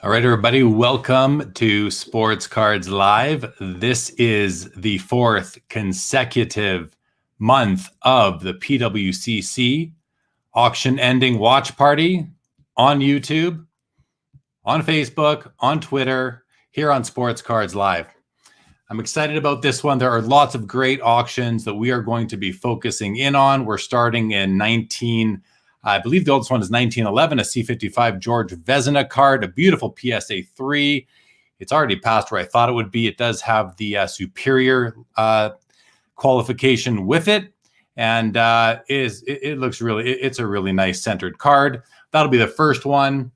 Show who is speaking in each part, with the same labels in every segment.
Speaker 1: All right, everybody, welcome to Sports Cards Live. This is the fourth consecutive month of the PWCC auction ending watch party on YouTube, on Facebook, on Twitter, here on Sports Cards Live. I'm excited about this one. There are lots of great auctions that we are going to be focusing in on. We're starting in I believe the oldest one is 1911, a C55 George Vezina card, a beautiful PSA 3. It's already past where I thought it would be. It does have the superior qualification with it. And it looks it's a really nice centered card. That'll be the first one.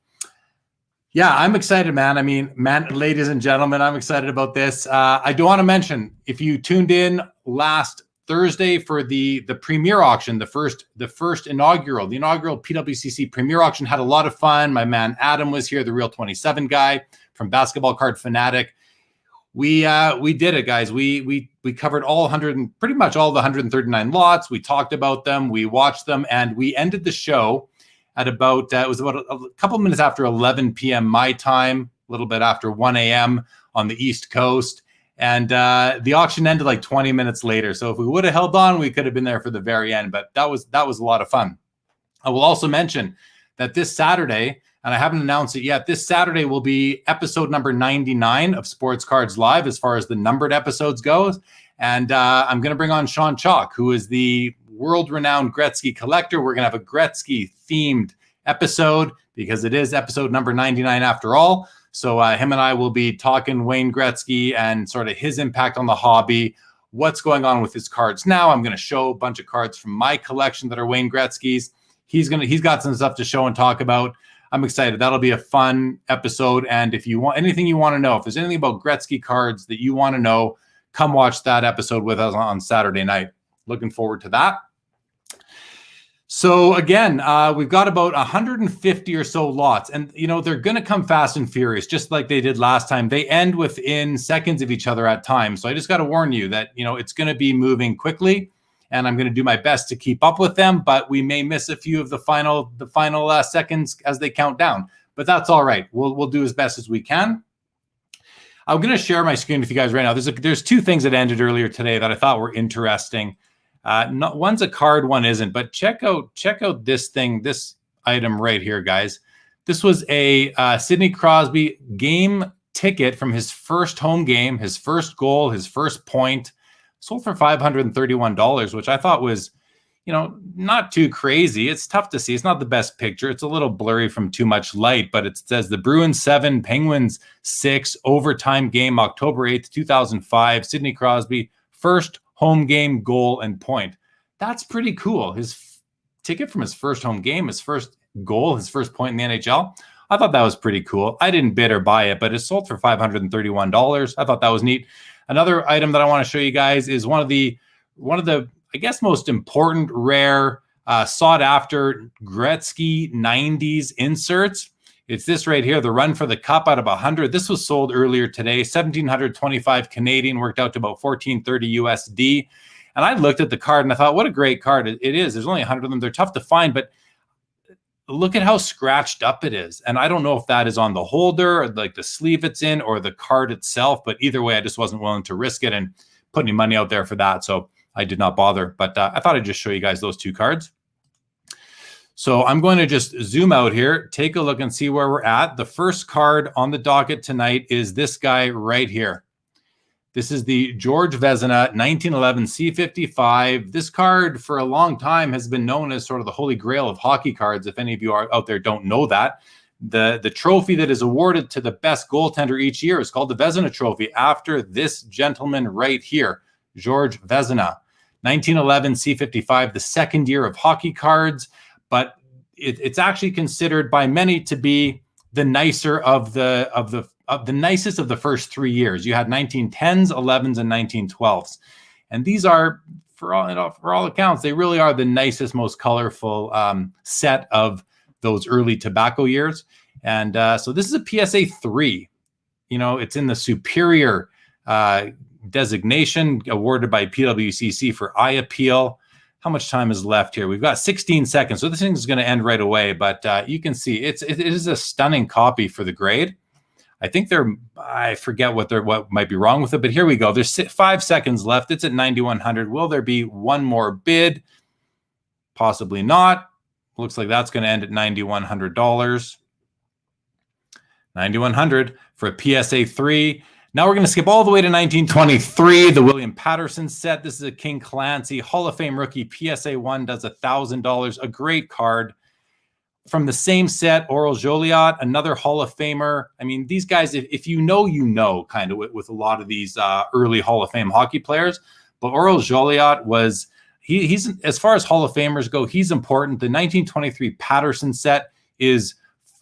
Speaker 1: Yeah, I'm excited, man. I mean, ladies and gentlemen, I'm excited about this. I do want to mention, if you tuned in last Thursday for the premier auction, the inaugural PWCC premier auction, had a lot of fun. My man Adam was here, the Real 27 guy from Basketball Card Fanatic. We did it, guys. We covered pretty much all the 139 lots. We talked about them, we watched them, and we ended the show at about it was about a couple minutes after 11 p.m. my time, a little bit after 1 a.m. on the East Coast. And the auction ended like 20 minutes later. So if we would have held on, we could have been there for the very end. But that was a lot of fun. I will also mention that this Saturday, and I haven't announced it yet, this Saturday will be episode number 99 of Sports Cards Live as far as the numbered episodes goes. And I'm going to bring on Sean Chalk, who is the world-renowned Gretzky collector. We're going to have a Gretzky-themed episode because it is episode number 99 after all. So him and I will be talking Wayne Gretzky and sort of his impact on the hobby, what's going on with his cards now. I'm going to show a bunch of cards from my collection that are Wayne Gretzky's. He's got some stuff to show and talk about. I'm excited. That'll be a fun episode. And if you want anything you want to know, if there's anything about Gretzky cards that you want to know, come watch that episode with us on Saturday night. Looking forward to that. So again, we've got about 150 or so lots, and they're going to come fast and furious, just like they did last time. They end within seconds of each other at times. So I just got to warn you that it's going to be moving quickly, and I'm going to do my best to keep up with them. But we may miss a few of the final seconds as they count down. But that's all right. We'll do as best as we can. I'm going to share my screen with you guys right now. There's two things that ended earlier today that I thought were interesting. One's a card, one isn't, but check out this item right here, guys. This was a Sidney Crosby game ticket from his first home game, his first goal, his first point, sold for $531, which I thought was, not too crazy. It's tough to see. It's not the best picture. It's a little blurry from too much light, but it says the Bruins 7, Penguins 6, overtime game, October 8th, 2005, Sidney Crosby, first home game, goal, and point. That's pretty cool. His ticket from his first home game, his first goal, his first point in the NHL. I thought that was pretty cool. I didn't bid or buy it, but it sold for $531. I thought that was neat. Another item that I want to show you guys is one of the I guess most important, rare, sought after Gretzky 90s inserts. It's this right here, the Run for the Cup out of 100. This was sold earlier today, 1,725 Canadian, worked out to about 1,430 USD. And I looked at the card and I thought, what a great card it is. There's only 100 of them. They're tough to find, but look at how scratched up it is. And I don't know if that is on the holder, or like the sleeve it's in, or the card itself. But either way, I just wasn't willing to risk it and put any money out there for that. So I did not bother. But I thought I'd just show you guys those two cards. So I'm going to just zoom out here, take a look and see where we're at. The first card on the docket tonight is this guy right here. This is the George Vezina 1911 C55. This card for a long time has been known as sort of the holy grail of hockey cards. If any of you are out there don't know that, the trophy that is awarded to the best goaltender each year is called the Vezina Trophy, after this gentleman right here, George Vezina. 1911 C55, the second year of hockey cards. But it's actually considered by many to be the nicer of the nicest of the first 3 years. You had 1910s, 11s, and 1912s, and these are, for all accounts, they really are the nicest, most colorful set of those early tobacco years. And so this is a PSA 3. It's in the superior designation awarded by PWCC for eye appeal. How much time is left here? We've got 16 seconds. So this thing is going to end right away, but you can see it is a stunning copy for the grade. I think I forget what might be wrong with it, but here we go. There's 5 seconds left. It's at 9,100. Will there be one more bid? Possibly not. Looks like that's going to end at $9,100. $9,100 for a PSA 3. Now we're going to skip all the way to 1923, the William Patterson set. This is a King Clancy Hall of Fame rookie. PSA 1 does $1,000. A great card. From the same set, Oral Joliot, another Hall of Famer. I mean, these guys, if you know, kind of with a lot of these early Hall of Fame hockey players. But Oral Joliot was, he's as far as Hall of Famers go, he's important. The 1923 Patterson set is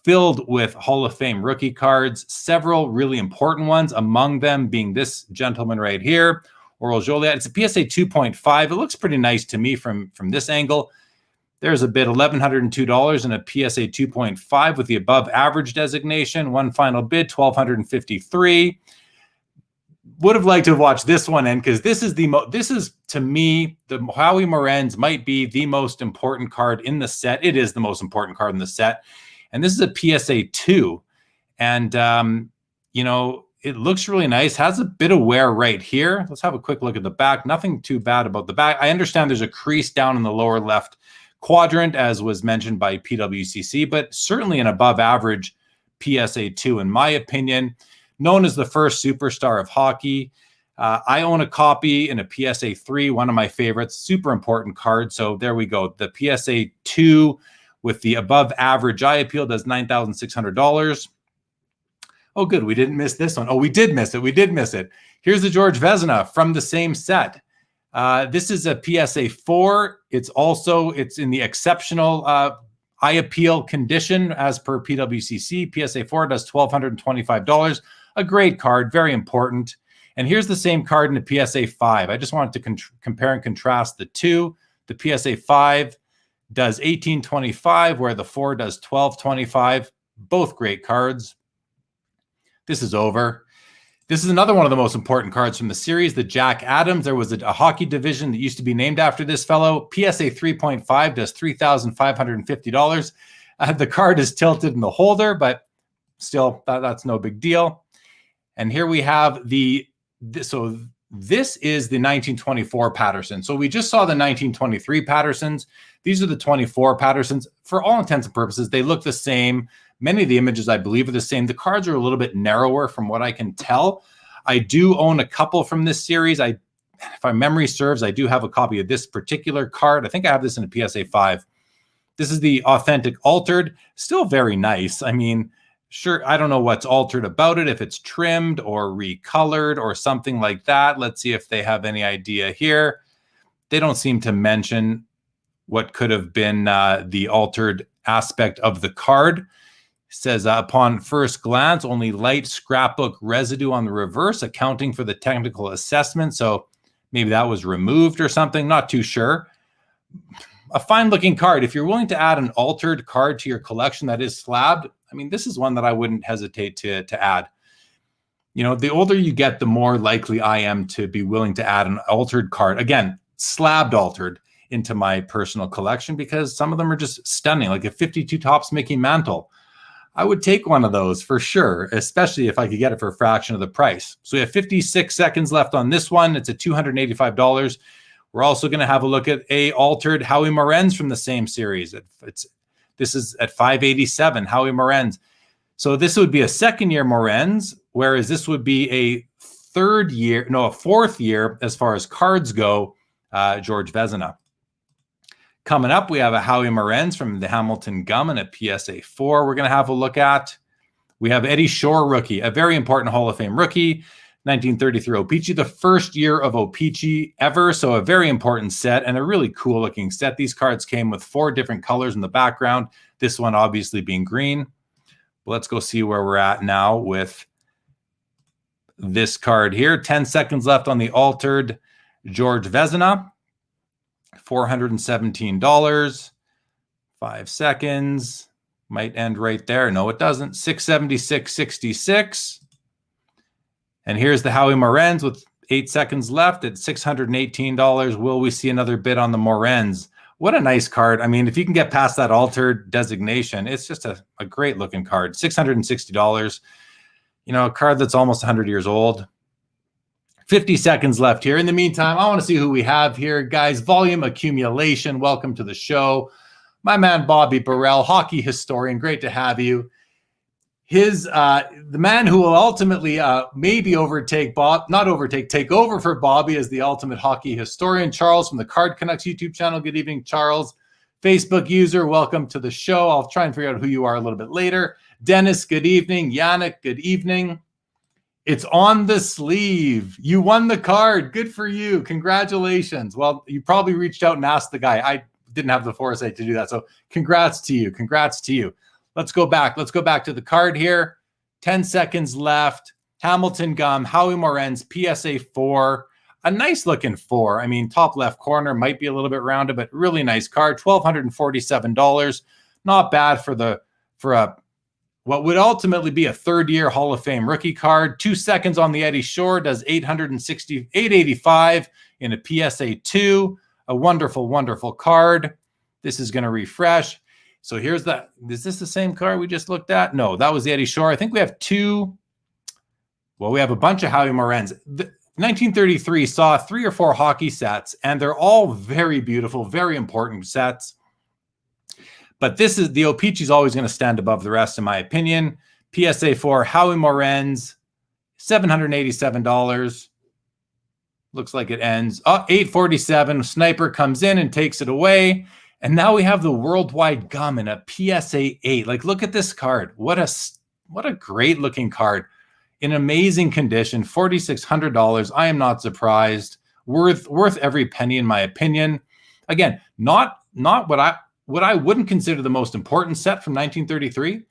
Speaker 1: filled with Hall of Fame rookie cards, several really important ones, among them being this gentleman right here, Oral Joliot. It's a PSA 2.5. It looks pretty nice to me from this angle. There's a bid, $1,102 and a PSA 2.5 with the above average designation. One final bid, $1,253. Would have liked to have watched this one end, because this is to me, the Howie Morenz might be the most important card in the set. It is the most important card in the set. And this is a PSA 2. And, you know, it looks really nice. Has a bit of wear right here. Let's have a quick look at the back. Nothing too bad about the back. I understand there's a crease down in the lower left quadrant, as was mentioned by PWCC, but certainly an above average PSA 2, in my opinion. Known as the first superstar of hockey. I own a copy in a PSA 3, one of my favorites, super important card. So there we go. The PSA 2 with the above average eye appeal does $9,600. Oh, good. We didn't miss this one. Oh, we did miss it. We did miss it. Here's the George Vezina from the same set. This is a PSA 4. It's in the exceptional eye appeal condition as per PWCC. PSA 4 does $1,225. A great card, very important. And here's the same card in the PSA 5. I just wanted to compare and contrast the two. The PSA 5 does $1,825, where the 4 does $1,225. Both great cards. This is over. This is another one of the most important cards from the series, the Jack Adams. There was a hockey division that used to be named after this fellow. PSA 3.5 does $3,550. The card is tilted in the holder, but still, that's no big deal. And here we have so this is the 1924 Patterson. So we just saw the 1923 Pattersons. These are the 24 Pattersons. For all intents and purposes, they look the same. Many of the images, I believe, are the same. The cards are a little bit narrower from what I can tell. I do own a couple from this series. If my memory serves, I do have a copy of this particular card. I think I have this in a PSA 5. This is the authentic altered. Still very nice. I mean, sure, I don't know what's altered about it, if it's trimmed or recolored or something like that. Let's see if they have any idea here. They don't seem to mention what could have been the altered aspect of the card. Says, upon first glance, only light scrapbook residue on the reverse, accounting for the technical assessment. So maybe that was removed or something. Not too sure. A fine-looking card. If you're willing to add an altered card to your collection that is slabbed, I mean, this is one that I wouldn't hesitate to add. You know, the older you get, the more likely I am to be willing to add an altered card. Again, slabbed altered into my personal collection, because some of them are just stunning, like a 52 Topps Mickey Mantle. I would take one of those for sure, especially if I could get it for a fraction of the price. So we have 56 seconds left on this one. It's at $285. We're also going to have a look at a altered Howie Morenz from the same series. This is at $587, Howie Morenz. So this would be a second-year Morenz, whereas this would be a fourth year as far as cards go, George Vezina. Coming up, we have a Howie Morenz from the Hamilton Gum and a PSA 4 we're going to have a look at. We have Eddie Shore rookie, a very important Hall of Fame rookie, 1933 O-Pee-Chee, the first year of O-Pee-Chee ever, so a very important set and a really cool-looking set. These cards came with 4 different colors in the background, this one obviously being green. Let's go see where we're at now with this card here. 10 seconds left on the altered George Vezina. $417, 5 seconds, might end right there. No, it doesn't. $676.66. And here's the Howie Morenz with 8 seconds left at $618. Will we see another bid on the Morenz? What a nice card. I mean, if you can get past that altered designation, it's just a great looking card. $660. You know, a card that's almost 100 years old. 50 seconds left here. In the meantime, I want to see who we have here. Guys, volume accumulation. Welcome to the show. My man, Bobby Burrell, hockey historian. Great to have you. The man who will ultimately maybe take over for Bobby as the ultimate hockey historian, Charles from the Card Canucks YouTube channel. Good evening, Charles. Facebook user, welcome to the show. I'll try and figure out who you are a little bit later. Dennis, good evening. Yannick, good evening. It's on the sleeve. You won the card. Good for you. Congratulations. Well, you probably reached out and asked the guy. I didn't have the foresight to do that. So congrats to you. Congrats to you. Let's go back. Let's go back to the card here. 10 seconds left. Hamilton Gum, Howie Morenz, PSA 4. A nice looking 4. I mean, top left corner might be a little bit rounded, but really nice card. $1,247. Not bad for a what would ultimately be a third-year Hall of Fame rookie card. 2 seconds on the Eddie Shore does $885 in a PSA 2. A wonderful, wonderful card. This is going to refresh. So here's that. Is this the same card we just looked at? No, that was the Eddie Shore. I think we have two. Well, we have a bunch of Howie Morenz. 1933 saw 3 or 4 hockey sets, and they're all very beautiful, very important sets. But this is the O-Pee-Chee's always going to stand above the rest, in my opinion. PSA 4, Howie Morenz, $787. Looks like it ends. Oh, $847. Sniper comes in and takes it away. And now we have the Worldwide Gum in a PSA 8. Like, look at this card. What a great looking card. In amazing condition, $4,600. I am not surprised. Worth every penny, in my opinion. Again, not what I wouldn't consider the most important set from 1933,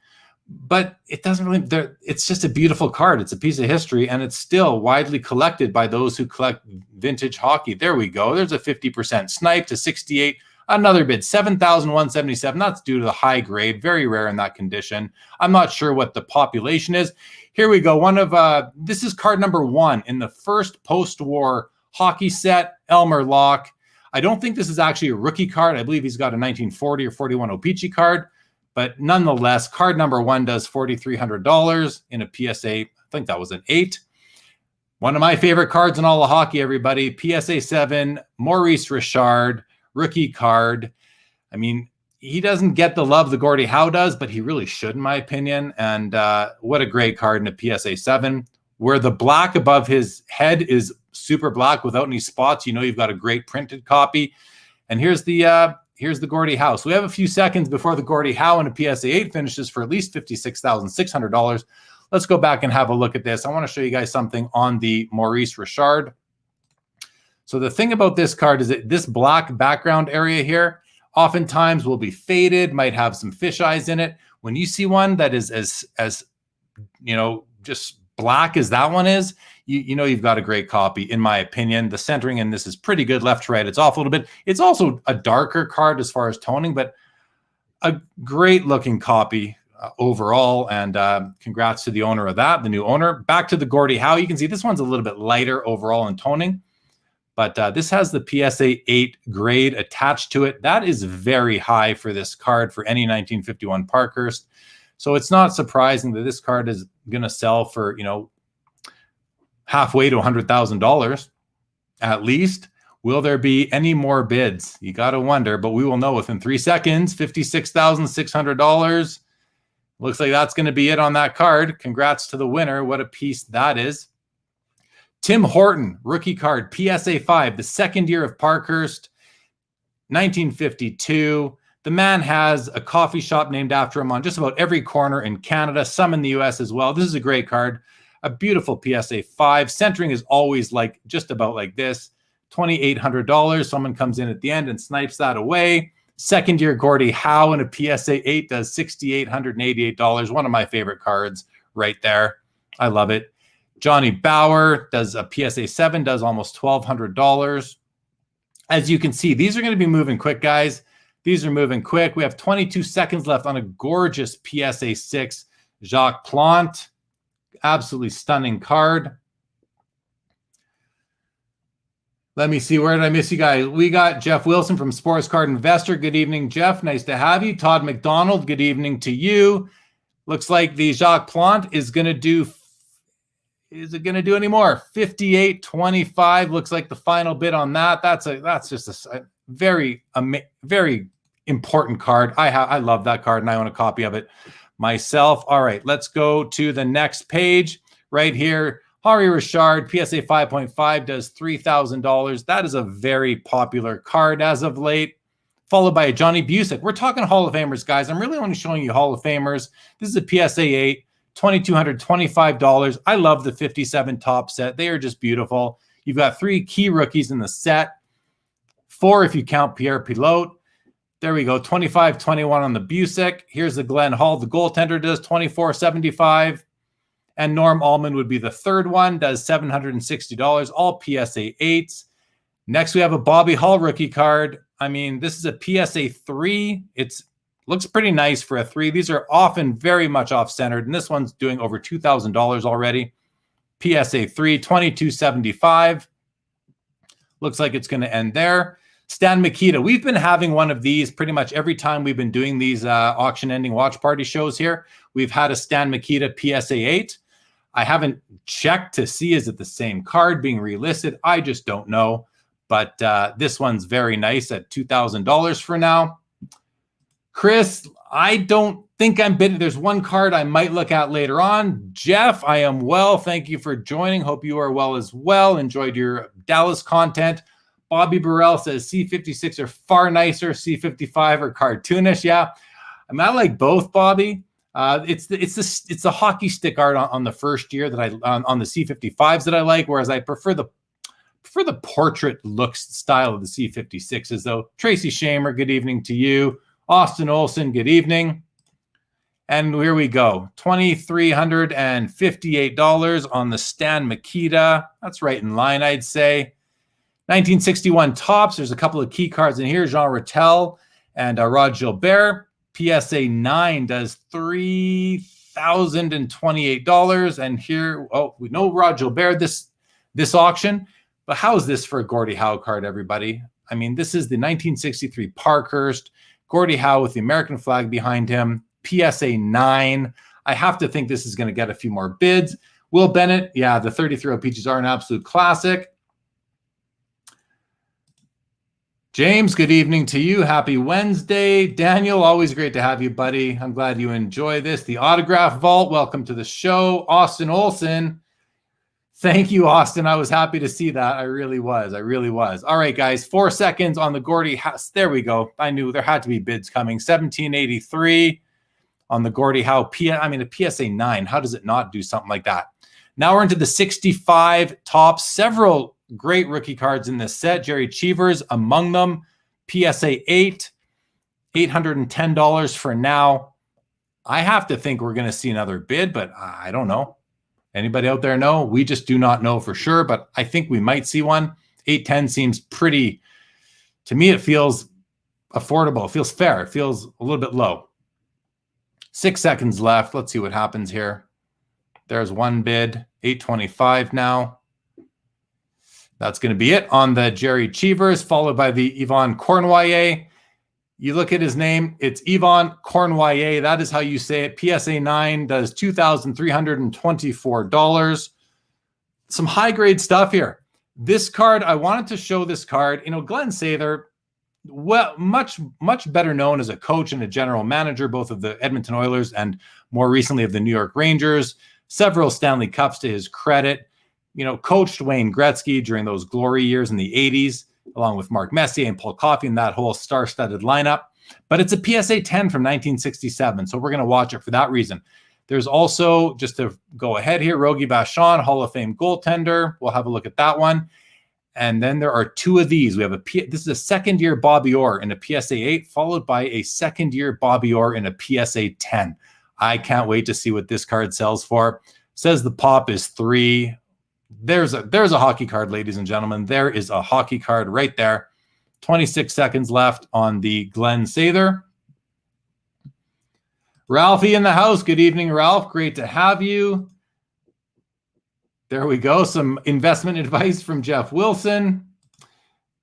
Speaker 1: but it doesn't really. It's just a beautiful card. It's a piece of history, and it's still widely collected by those who collect vintage hockey. There we go. There's a 50% snipe to 68. Another bid, $7,177. That's due to the high grade, very rare in that condition. I'm not sure what the population is. Here we go. This is card number 1 in the first post-war hockey set, Elmer Locke. I don't think this is actually a rookie card. I believe he's got a 1940 or 41 O-Pee-Chee card, but nonetheless, card number 1 does $4,300 in a PSA. I think that was an 8. One of my favorite cards in all of hockey, everybody. PSA 7, Maurice Richard. Rookie card. I mean, he doesn't get the love the Gordie Howe does, but he really should, in my opinion. And what a great card in a PSA 7, where the black above his head is super black without any spots. You know, you've got a great printed copy. And here's the Gordie Howe. So we have a few seconds before the Gordie Howe in a PSA 8 finishes for at least $56,600. Let's go back and have a look at this. I want to show you guys something on the Maurice Richard. So the thing about this card is that this black background area here oftentimes will be faded, might have some fish eyes in it. When you see one that is as you know, just black as that one is, you know you've got a great copy, in my opinion. The centering in this is pretty good, left to right. It's off a little bit. It's also a darker card as far as toning, but a great looking copy overall. And congrats to the owner of that, the new owner. Back to the Gordie Howe. You can see this one's a little bit lighter overall in toning. But this has the PSA 8 grade attached to it. That is very high for this card for any 1951 Parkhurst. So it's not surprising that this card is going to sell for, you know, halfway to $100,000 at least. Will there be any more bids? You got to wonder, but we will know within 3 seconds. $56,600. Looks like that's going to be it on that card. Congrats to the winner. What a piece that is. Tim Horton, rookie card, PSA 5, the second year of Parkhurst, 1952. The man has a coffee shop named after him on just about every corner in Canada, some in the US as well. This is a great card, a beautiful PSA 5. Centering is always like just about like this, $2,800. Someone comes in at the end and snipes that away. Second year Gordie Howe in a PSA 8 does $6,888. One of my favorite cards right there. I love it. Johnny Bauer does a PSA 7, does almost $1,200. As you can see, these are going to be moving quick, guys. These are moving quick. We have 22 seconds left on a gorgeous PSA 6. Jacques Plante, absolutely stunning card. Let me see. Where did I miss you guys? We got Jeff Wilson from Sports Card Investor. Good evening, Jeff. Nice to have you. Todd McDonald, good evening to you. Looks like the Jacques Plante is going to do Is it going to do any more? 58.25 looks like the final bid on that. That's just a very important card. I love that card, and I own a copy of it myself. All right, let's go to the next page right here. Henri Richard, PSA 5.5 does $3,000. That is a very popular card as of late, followed by a Johnny Busick. We're talking Hall of Famers, guys. I'm really only showing you Hall of Famers. This is a PSA 8. $2,225. I love the 57 top set. They are just beautiful. You've got 3 key rookies in the set. 4 if you count Pierre Pilote. There we go. 25-21 on the Busick. Here's the Glenn Hall. The goaltender does $24.75. And Norm Allman would be the third one. Does $760. All PSA 8s. Next, we have a Bobby Hull rookie card. I mean, this is a PSA 3. It's looks pretty nice for a 3. These are often very much off-centered, and this one's doing over $2,000 already. PSA 3, $22.75. Looks like it's going to end there. Stan Mikita. We've been having one of these pretty much every time we've been doing these auction-ending watch party shows here. We've had a Stan Mikita PSA 8. I haven't checked to see is it the same card being relisted. I just don't know. But this one's very nice at $2,000 for now. Chris, I don't think I'm bidding. There's one card I might look at later on. Jeff, I am well. Thank you for joining. Hope you are well as well. Enjoyed your Dallas content. Bobby Burrell says C56 are far nicer. C55 are cartoonish. Yeah, I mean, I like both, Bobby. It's the hockey stick art on the first year that on the C55s that I like, whereas I prefer the portrait look style of the C56s. Though Tracy Shamer, good evening to you. Austin Olson, good evening. And here we go. $2,358 on the Stan Mikita. That's right in line, I'd say. 1961 tops. There's a couple of key cards in here. Jean Rattel and Rod Gilbert. PSA 9 does $3,028. And here, we know Rod Gilbert this auction. But how is this for a Gordie Howe card, everybody? I mean, this is the 1963 Parkhurst. Gordie Howe with the American flag behind him. PSA 9. I have to think this is going to get a few more bids. Will Bennett, yeah, the 33 Peaches are an absolute classic. James, good evening to you. Happy Wednesday. Daniel, always great to have you, buddy. I'm glad you enjoy this. The Autograph Vault, welcome to the show. Austin Olson. Thank you, Austin. I was happy to see that. I really was. All right, guys, 4 seconds on the Gordie Howe. There we go. I knew there had to be bids coming. 1783 on the Gordie Howe. A PSA 9. How does it not do something like that? Now we're into the 65 tops. Several great rookie cards in this set. Jerry Cheevers among them. PSA 8. $810 for now. I have to think we're going to see another bid, but I don't know. Anybody out there know? We just do not know for sure, but I think we might see one. 810 seems pretty, to me, it feels affordable. It feels fair. It feels a little bit low. 6 seconds left. Let's see what happens here. There's one bid, 825 now. That's going to be it on the Jerry Cheevers, followed by the Yvon Cornwallier. You look at his name, it's Yvon Cornwallier. That is how you say it. PSA 9 does $2,324. Some high-grade stuff here. This card, I wanted to show this card. You know, Glenn Sather, well, much better known as a coach and a general manager, both of the Edmonton Oilers and more recently of the New York Rangers. Several Stanley Cups to his credit. You know, coached Wayne Gretzky during those glory years in the 80s. Along with Mark Messier and Paul Coffey and that whole star-studded lineup. But it's a PSA 10 from 1967, so we're going to watch it for that reason. There's also, just to go ahead here, Rogie Vachon, Hall of Fame goaltender. We'll have a look at that one. And then there are 2 of these. We have this is a second-year Bobby Orr in a PSA 8, followed by a second-year Bobby Orr in a PSA 10. I can't wait to see what this card sells for. Says the pop is 3. There's a hockey card, ladies and gentlemen. There is a hockey card right there. 26 seconds left on the Glenn Sather. Ralphie in the house. Good evening, Ralph. Great to have you. There we go. Some investment advice from Jeff Wilson.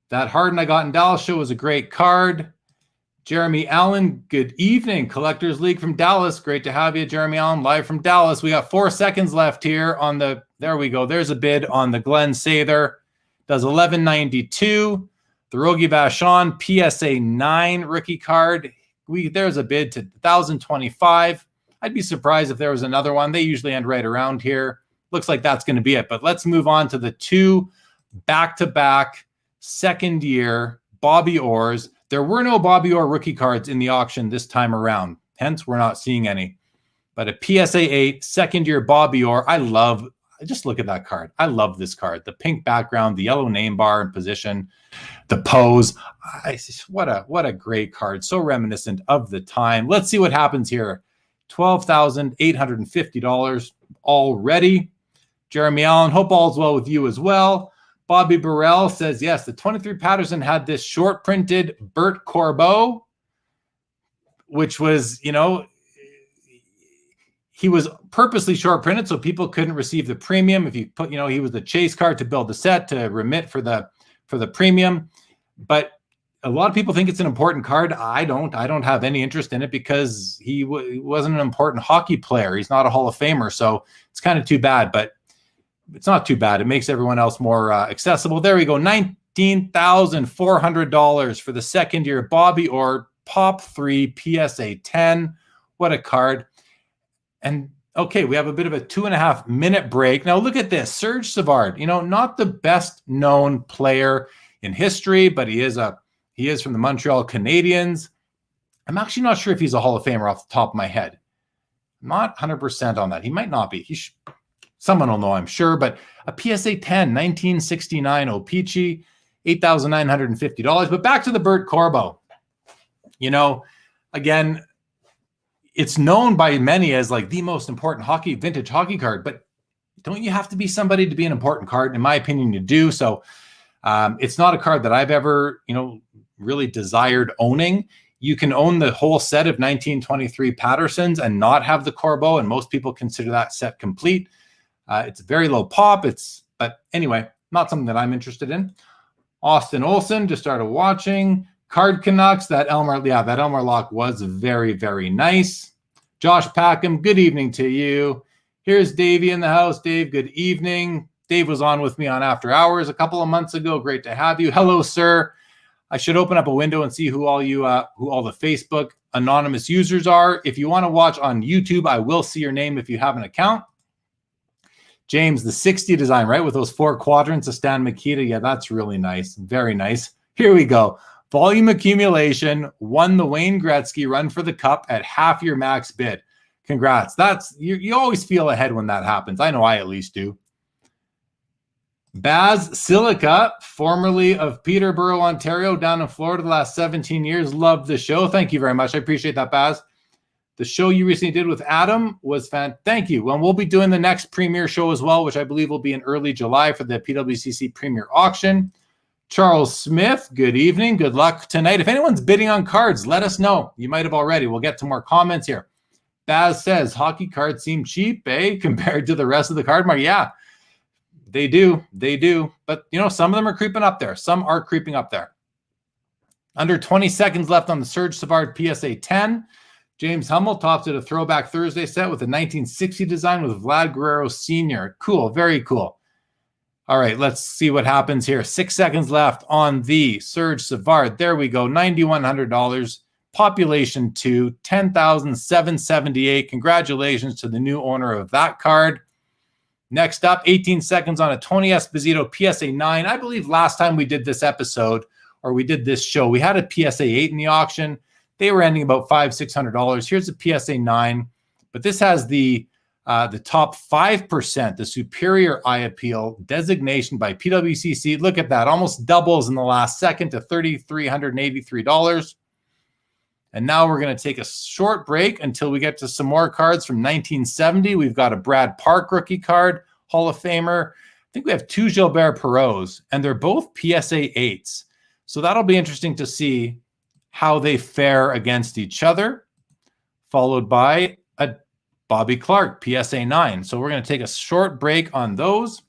Speaker 1: That Harden I got in Dallas show was a great card. Jeremy Allen, good evening. Collectors League from Dallas. Great to have you, Jeremy Allen, live from Dallas. We got 4 seconds left here on the There we go. There's a bid on the Glenn Sather. Does 1192. The Rogie Vachon PSA 9 rookie card. There's a bid to 1025. I'd be surprised if there was another one. They usually end right around here. Looks like that's going to be it. But let's move on to the two back-to-back second year Bobby Orrs. There were no Bobby Orr rookie cards in the auction this time around. Hence, we're not seeing any. But a PSA 8 second year Bobby Orr. Just look at that card. I love this card. The pink background, the yellow name bar and position, the pose. What a great card. So reminiscent of the time. Let's see what happens here. $12,850 already. Jeremy Allen, hope all's well with you as well. Bobby Burrell says, yes, the 23 Patterson had this short printed Bert Corbeau, which was, he was purposely short printed so people couldn't receive the premium. If you put, he was the chase card to build the set to remit for the premium. But a lot of people think it's an important card. I don't have any interest in it because he wasn't an important hockey player. He's not a Hall of Famer. So it's kind of too bad, but it's not too bad. It makes everyone else more accessible. There we go. $19,400 for the second year Bobby Orr Pop 3 PSA 10. What a card. And okay, we have a bit of a 2.5 minute break. Now look at this. Serge Savard, not the best known player in history, but he is from the Montreal Canadiens. I'm actually not sure if he's a Hall of Famer off the top of my head. I'm not 100% on that. He might not be. Someone will know, I'm sure. But a PSA 10, 1969 O-Pee-Chee, $8,950. But back to the Bert Corbeau. Again, it's known by many as like the most important vintage hockey card. But don't you have to be somebody to be an important card? In my opinion, you do. So it's not a card that I've ever, really desired owning. You can own the whole set of 1923 Pattersons and not have the Corbeau, and most people consider that set complete. It's very low pop. But anyway, not something that I'm interested in. Austin Olson just started watching. Card Canucks, that Elmer lock was very, very nice. Josh Packham, good evening to you. Here's Davey in the house. Dave, good evening. Dave was on with me on After Hours a couple of months ago. Great to have you. Hello, sir. I should open up a window and see who all the Facebook anonymous users are. If you want to watch on YouTube, I will see your name if you have an account. James, the 60 design, right? With those 4 quadrants of Stan Mikita. Yeah, that's really nice. Very nice. Here we go. Volume accumulation won the Wayne Gretzky run for the cup at half your max bid. Congrats. You always feel ahead when that happens. I know I at least do. Baz Silica, formerly of Peterborough, Ontario, down in Florida the last 17 years. Love the show. Thank you very much. I appreciate that, Baz. The show you recently did with Adam was fantastic. Thank you. Well, we'll be doing the next Premier show as well, which I believe will be in early July for the PWCC Premier Auction. Charles Smith, good evening. Good luck tonight. If anyone's bidding on cards, let us know. You might have already. We'll get to more comments here. Baz says, hockey cards seem cheap, compared to the rest of the card market. Yeah, they do. They do. But, some of them are creeping up there. Some are creeping up there. Under 20 seconds left on the Serge Savard PSA 10. James Hummel tops it a Throwback Thursday set with a 1960 design with Vlad Guerrero Sr. Cool. Very cool. All right, let's see what happens here. 6 seconds left on the Serge Savard. There we go. $9,100. Population 2, 10,778. Congratulations to the new owner of that card. Next up, 18 seconds on a Tony Esposito PSA 9. I believe last time we did this episode, or we did this show, we had a PSA 8 in the auction. They were ending about $500-600. Here's a PSA 9, but this has the top 5%, the superior eye appeal designation by PWCC. Look at that, almost doubles in the last second to $3,383. And now we're going to take a short break until we get to some more cards from 1970. We've got a Brad Park rookie card, Hall of Famer. I think we have 2 Gilbert Perreaults, and they're both PSA 8s. So that'll be interesting to see how they fare against each other, followed by a Bobby Clark PSA 9. So we're going to take a short break on those,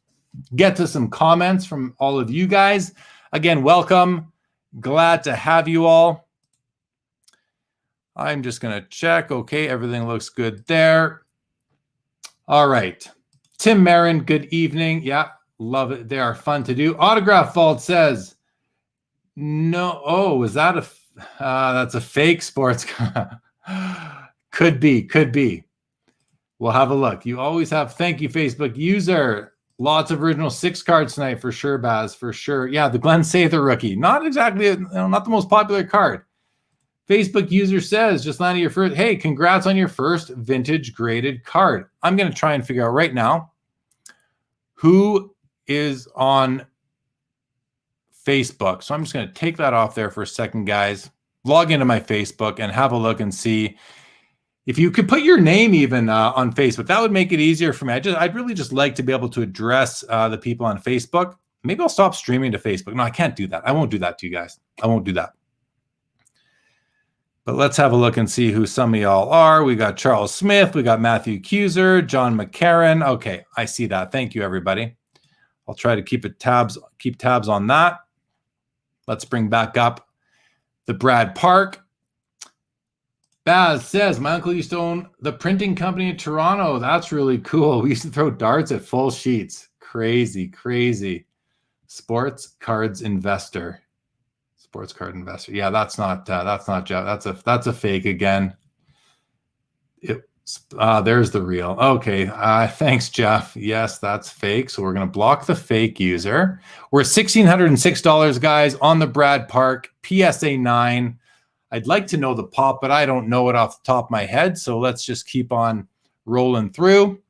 Speaker 1: get to some comments from all of you guys. Again, welcome. Glad to have you all. I'm just going to check. Okay, everything looks good there. All right. Tim Marin, good evening. Yeah, love it. They are fun to do. Autograph Vault says, no. Oh, is that that's a fake sports car? Could be. We'll have a look. You always have. Thank you, Facebook user. Lots of original 6 cards tonight for sure, Baz, for sure. Yeah, the Glenn Sather rookie. Not exactly, not the most popular card. Facebook user says, just landed your first. Hey, congrats on your first vintage graded card. I'm going to try and figure out right now who is on Facebook. So I'm just going to take that off there for a second, guys. Log into my Facebook and have a look and see if you could put your name even on Facebook. That would make it easier for me. I'd really just like to be able to address the people on Facebook. Maybe I'll stop streaming to Facebook. No, I can't do that. I won't do that to you guys. I won't do that. But let's have a look and see who some of y'all are. We got Charles Smith. We got Matthew Cuser, John McCarron. Okay, I see that. Thank you, everybody. I'll try to keep tabs on that. Let's bring back up the Brad Park. Baz says, my uncle used to own the printing company in Toronto. That's really cool. We used to throw darts at full sheets. Crazy, crazy. Sports cards investor. Sports card investor. Yeah, that's not Jeff. That's a fake again. There's the real. Okay. Thanks, Jeff. Yes, that's fake. So we're going to block the fake user. We're at $1,606, guys, on the Brad Park PSA 9. I'd like to know the pop, but I don't know it off the top of my head. So let's just keep on rolling through.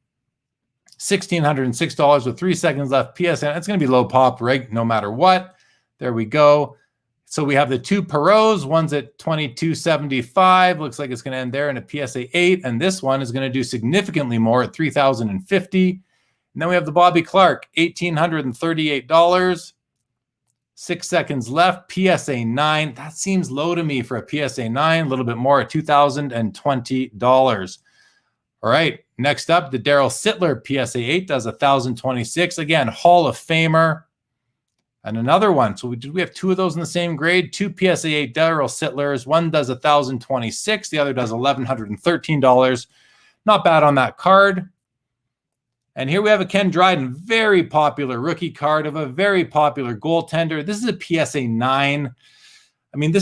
Speaker 1: $1,606 with 3 seconds left. PSA. It's going to be low pop, right? No matter what. There we go. So we have the 2 Perot's. One's at $22.75. Looks like it's going to end there in a PSA 8. And this one is going to do significantly more at $3,050. And then we have the Bobby Clark, $1,838. 6 seconds left. PSA 9. That seems low to me for a PSA 9. A little bit more at $2,020. All right. Next up, the Daryl Sittler PSA 8 does $1,026. Again, Hall of Famer. And another one. So we have 2 of those in the same grade. 2 PSA 8 Daryl Sittlers. One does $1,026. The other does $1,113. Not bad on that card. And here we have a Ken Dryden, very popular rookie card of a very popular goaltender. This is a PSA 9. I mean,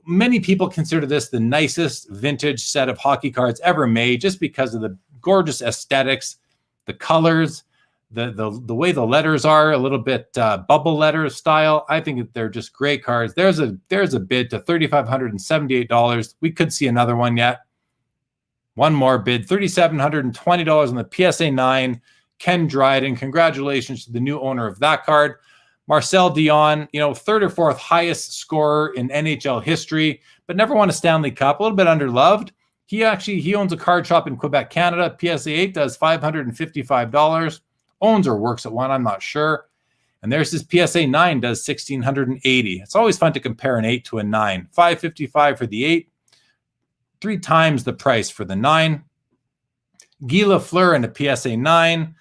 Speaker 1: many people consider this the nicest vintage set of hockey cards ever made, just because of the gorgeous aesthetics, the colors, the way the letters are, a little bit bubble letter style. I think they're just great cards. There's a bid to $3,578. We could see another one yet. One more bid, $3,720 on the PSA 9. Ken Dryden, congratulations to the new owner of that card. Marcel Dion, 3rd or 4th highest scorer in NHL history, but never won a Stanley Cup. A little bit underloved. He owns a card shop in Quebec, Canada. PSA 8 does $555. Owns or works at one, I'm not sure. And there's his PSA 9 does $1,680. It's always fun to compare an 8 to a 9. $555 for the 8. 3 times the price for the 9. Guy Flir and a PSA 9.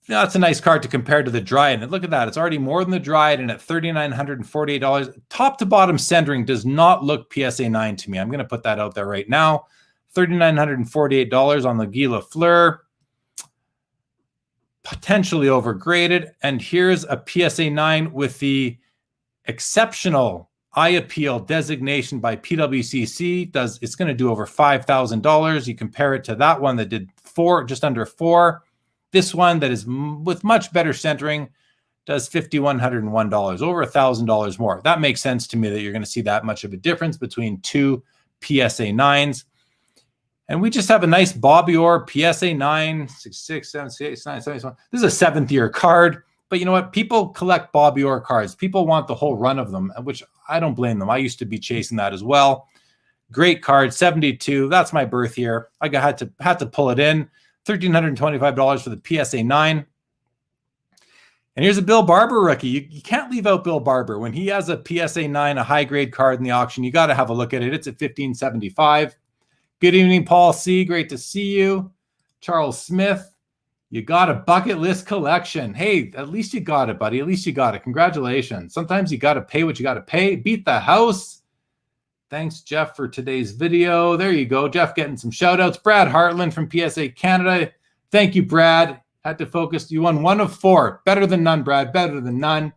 Speaker 1: That's a nice card to compare to the Dryden. And look at that. It's already more than the Dryden at $3,948. Top to bottom centering does not look PSA 9 to me. I'm going to put that out there right now. $3,948 on the Guy Flir. Potentially overgraded. And here's a PSA 9 with the exceptional eye appeal designation by PWCC. It's going to do over $5,000. You compare it to that one that did just under 4. This one that is with much better centering does $5,101, over $1,000 more. That makes sense to me that you're going to see that much of a difference between 2 PSA 9s. And we just have a nice Bobby Orr PSA 9, 6, 7, 8, 9, 7, 8. This is a 7th year card. But you know what? People collect Bobby Orr cards. People want the whole run of them, which I don't blame them. I used to be chasing that as well. Great card, 72. That's my birth year. I had to pull it in. $1,325 for the PSA 9. And here's a Bill Barber rookie. You can't leave out Bill Barber. When he has a PSA 9, a high-grade card in the auction, you got to have a look at it. It's at $1,575. Good evening, Paul C. Great to see you. Charles Smith, you got a bucket list collection. Hey, at least you got it, buddy. At least you got it. Congratulations. Sometimes you got to pay what you got to pay. Beat the house. Thanks, Jeff, for today's video. There you go. Jeff getting some shout outs. Brad Hartland from PSA Canada. Thank you, Brad. Had to focus. You won 1 of 4. Better than none, Brad. Better than none.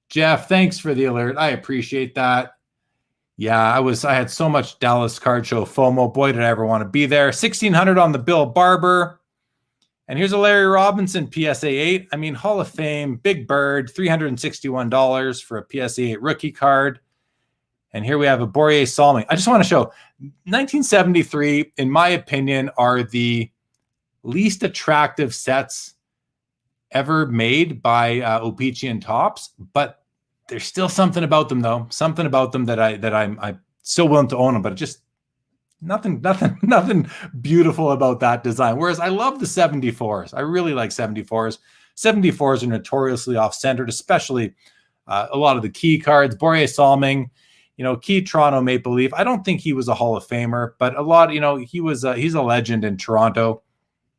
Speaker 1: Jeff, thanks for the alert. I appreciate that. Yeah, I had so much Dallas Card Show FOMO. Boy, did I ever want to be there. 1,600 on the Bill Barber. And here's a Larry Robinson PSA 8. I mean, Hall of Fame, Big Bird, $361 for a PSA 8 rookie card. And here we have a Borje Salming. I just want to show 1973, in my opinion, are the least attractive sets ever made by O-Pee-Chee and Topps, but there's still something about them, though. Something about them that I'm still willing to own them, but it just nothing beautiful about that design. Whereas I love the 74s. I really like 74s. 74s are notoriously off-centered, especially a lot of the key cards. Borje Salming, key Toronto Maple Leaf. I don't think he was a Hall of Famer, but a lot, he's a legend in Toronto.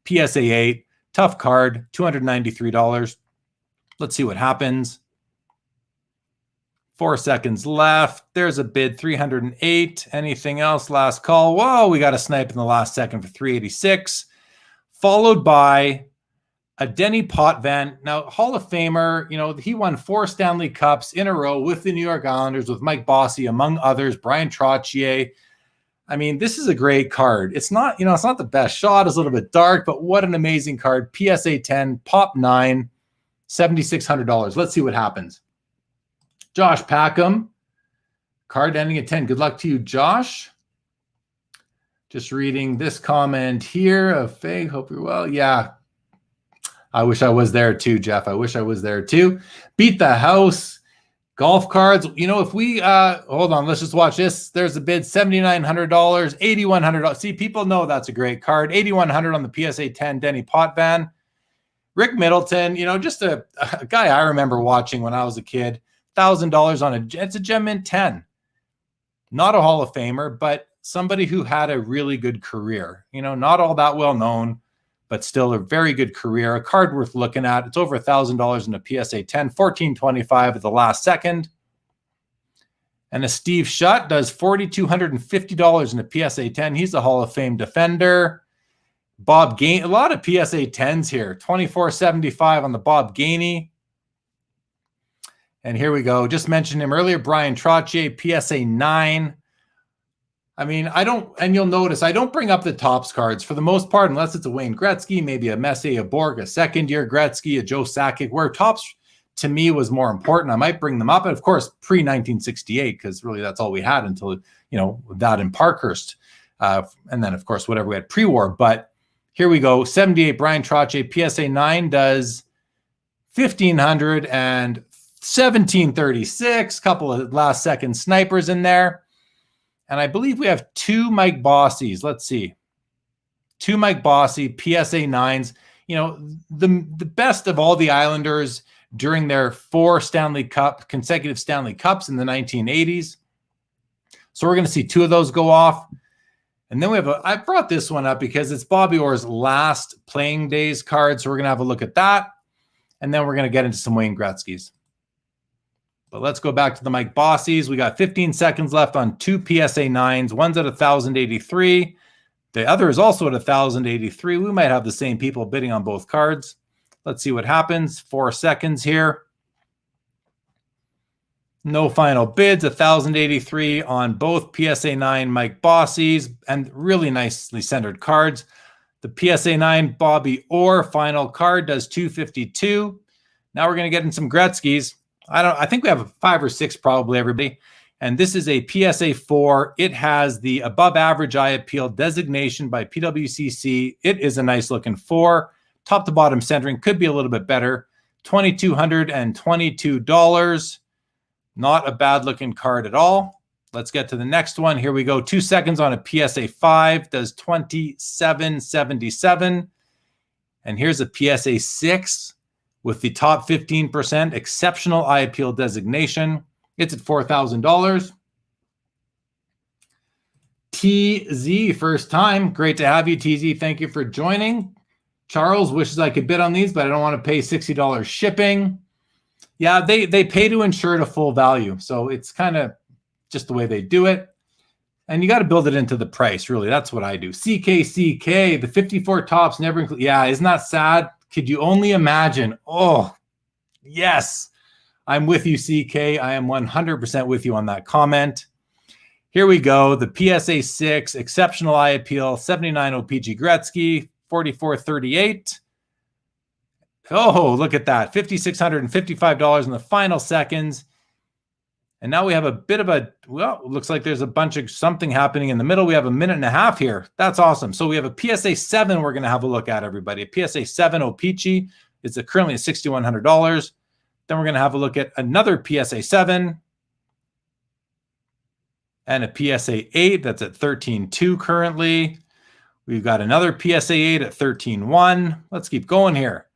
Speaker 1: PSA 8, tough card, $293. Let's see what happens. 4 seconds left. There's a bid, 308. Anything else? Last call. Whoa, we got a snipe in the last second for 386. Followed by a Denny Potvin. Now, Hall of Famer, he won 4 Stanley Cups in a row with the New York Islanders, with Mike Bossy, among others, Brian Trottier. I mean, this is a great card. It's not, it's not the best shot. It's a little bit dark, but what an amazing card. PSA 10, Pop 9, $7,600. Let's see what happens. Josh Packham, card ending at 10. Good luck to you, Josh. Just reading this comment here of Faye. Hope you're well. Yeah. I wish I was there too, Jeff. I wish I was there too. Beat the house. Golf cards. If we, hold on, let's just watch this. There's a bid, $7,900, $8,100. See, people know that's a great card. $8,100 on the PSA 10 Denny Potvin. Rick Middleton, just a guy I remember watching when I was a kid. $1,000 on it's a Gem Mint 10. Not a Hall of Famer, but somebody who had a really good career. Not all that well known, but still a very good career. A card worth looking at. It's over $1,000 in a PSA 10, $1,425 at the last second. And a Steve Shutt does $4,250 in a PSA 10. He's a Hall of Fame defender. Bob Gainey, a lot of PSA 10s here. $2,475 on the Bob Gainey. And here we go. Just mentioned him earlier. Brian Trottier, PSA 9. I mean, and you'll notice, I don't bring up the Topps cards for the most part, unless it's a Wayne Gretzky, maybe a Messier, a Borg, a second-year Gretzky, a Joe Sakic, where Topps, to me, was more important. I might bring them up. And, of course, pre-1968, because really that's all we had until, that in Parkhurst. And then, of course, whatever we had pre-war. But here we go. 78, Brian Trottier, PSA 9 does $1,500 and $1,736, couple of last second snipers in there. And I believe we have 2 Mike Bossies. Let's see. 2 Mike Bossy PSA 9s. The best of all the Islanders during their 4 consecutive Stanley Cups in the 1980s. So we're going to see 2 of those go off. And then we have I brought this one up because it's Bobby Orr's last playing days card. So we're going to have a look at that. And then we're going to get into some Wayne Gretzky's. But let's go back to the Mike Bossies. We got 15 seconds left on 2 PSA 9s. One's at 1,083. The other is also at 1,083. We might have the same people bidding on both cards. Let's see what happens. 4 seconds here. No final bids. 1,083 on both PSA 9 Mike Bossies, and really nicely centered cards. The PSA 9 Bobby Orr final card does $252. Now we're going to get in some Gretzky's. I think we have 5 or 6 probably, everybody. And this is a PSA 4. It has the above average eye appeal designation by PWCC. It is a nice looking 4. Top to bottom centering could be a little bit better. $2,222. Not a bad looking card at all. Let's get to the next one. Here we go. 2 seconds on a PSA 5 does $27.77. And here's a PSA 6. With the top 15% exceptional eye appeal designation. It's at $4,000. TZ, first time. Great to have you, TZ. Thank you for joining. Charles wishes I could bid on these, but I don't want to pay $60 shipping. Yeah, they pay to insure at a full value. So it's kind of just the way they do it. And you got to build it into the price, really. That's what I do. CKCK, the 54 tops never include. Yeah, isn't that sad? Could you only imagine? Oh, yes. I'm with you, CK. I am 100% with you on that comment. Here we go. The PSA 6, exceptional eye appeal, 79 OPG Gretzky, 44.38. Oh, look at that. $5,655 in the final seconds. And now we have a bit of a, well, it looks like there's a bunch of something happening in the middle. We have a minute and a half here. That's awesome. So we have a PSA 7 we're going to have a look at, everybody. A PSA 7 O-Pee-Chee. It's currently at $6,100. Then we're going to have a look at another PSA 7 and a PSA 8 that's at $13,200 currently. We've got another PSA 8 at $13,100. Let's keep going here.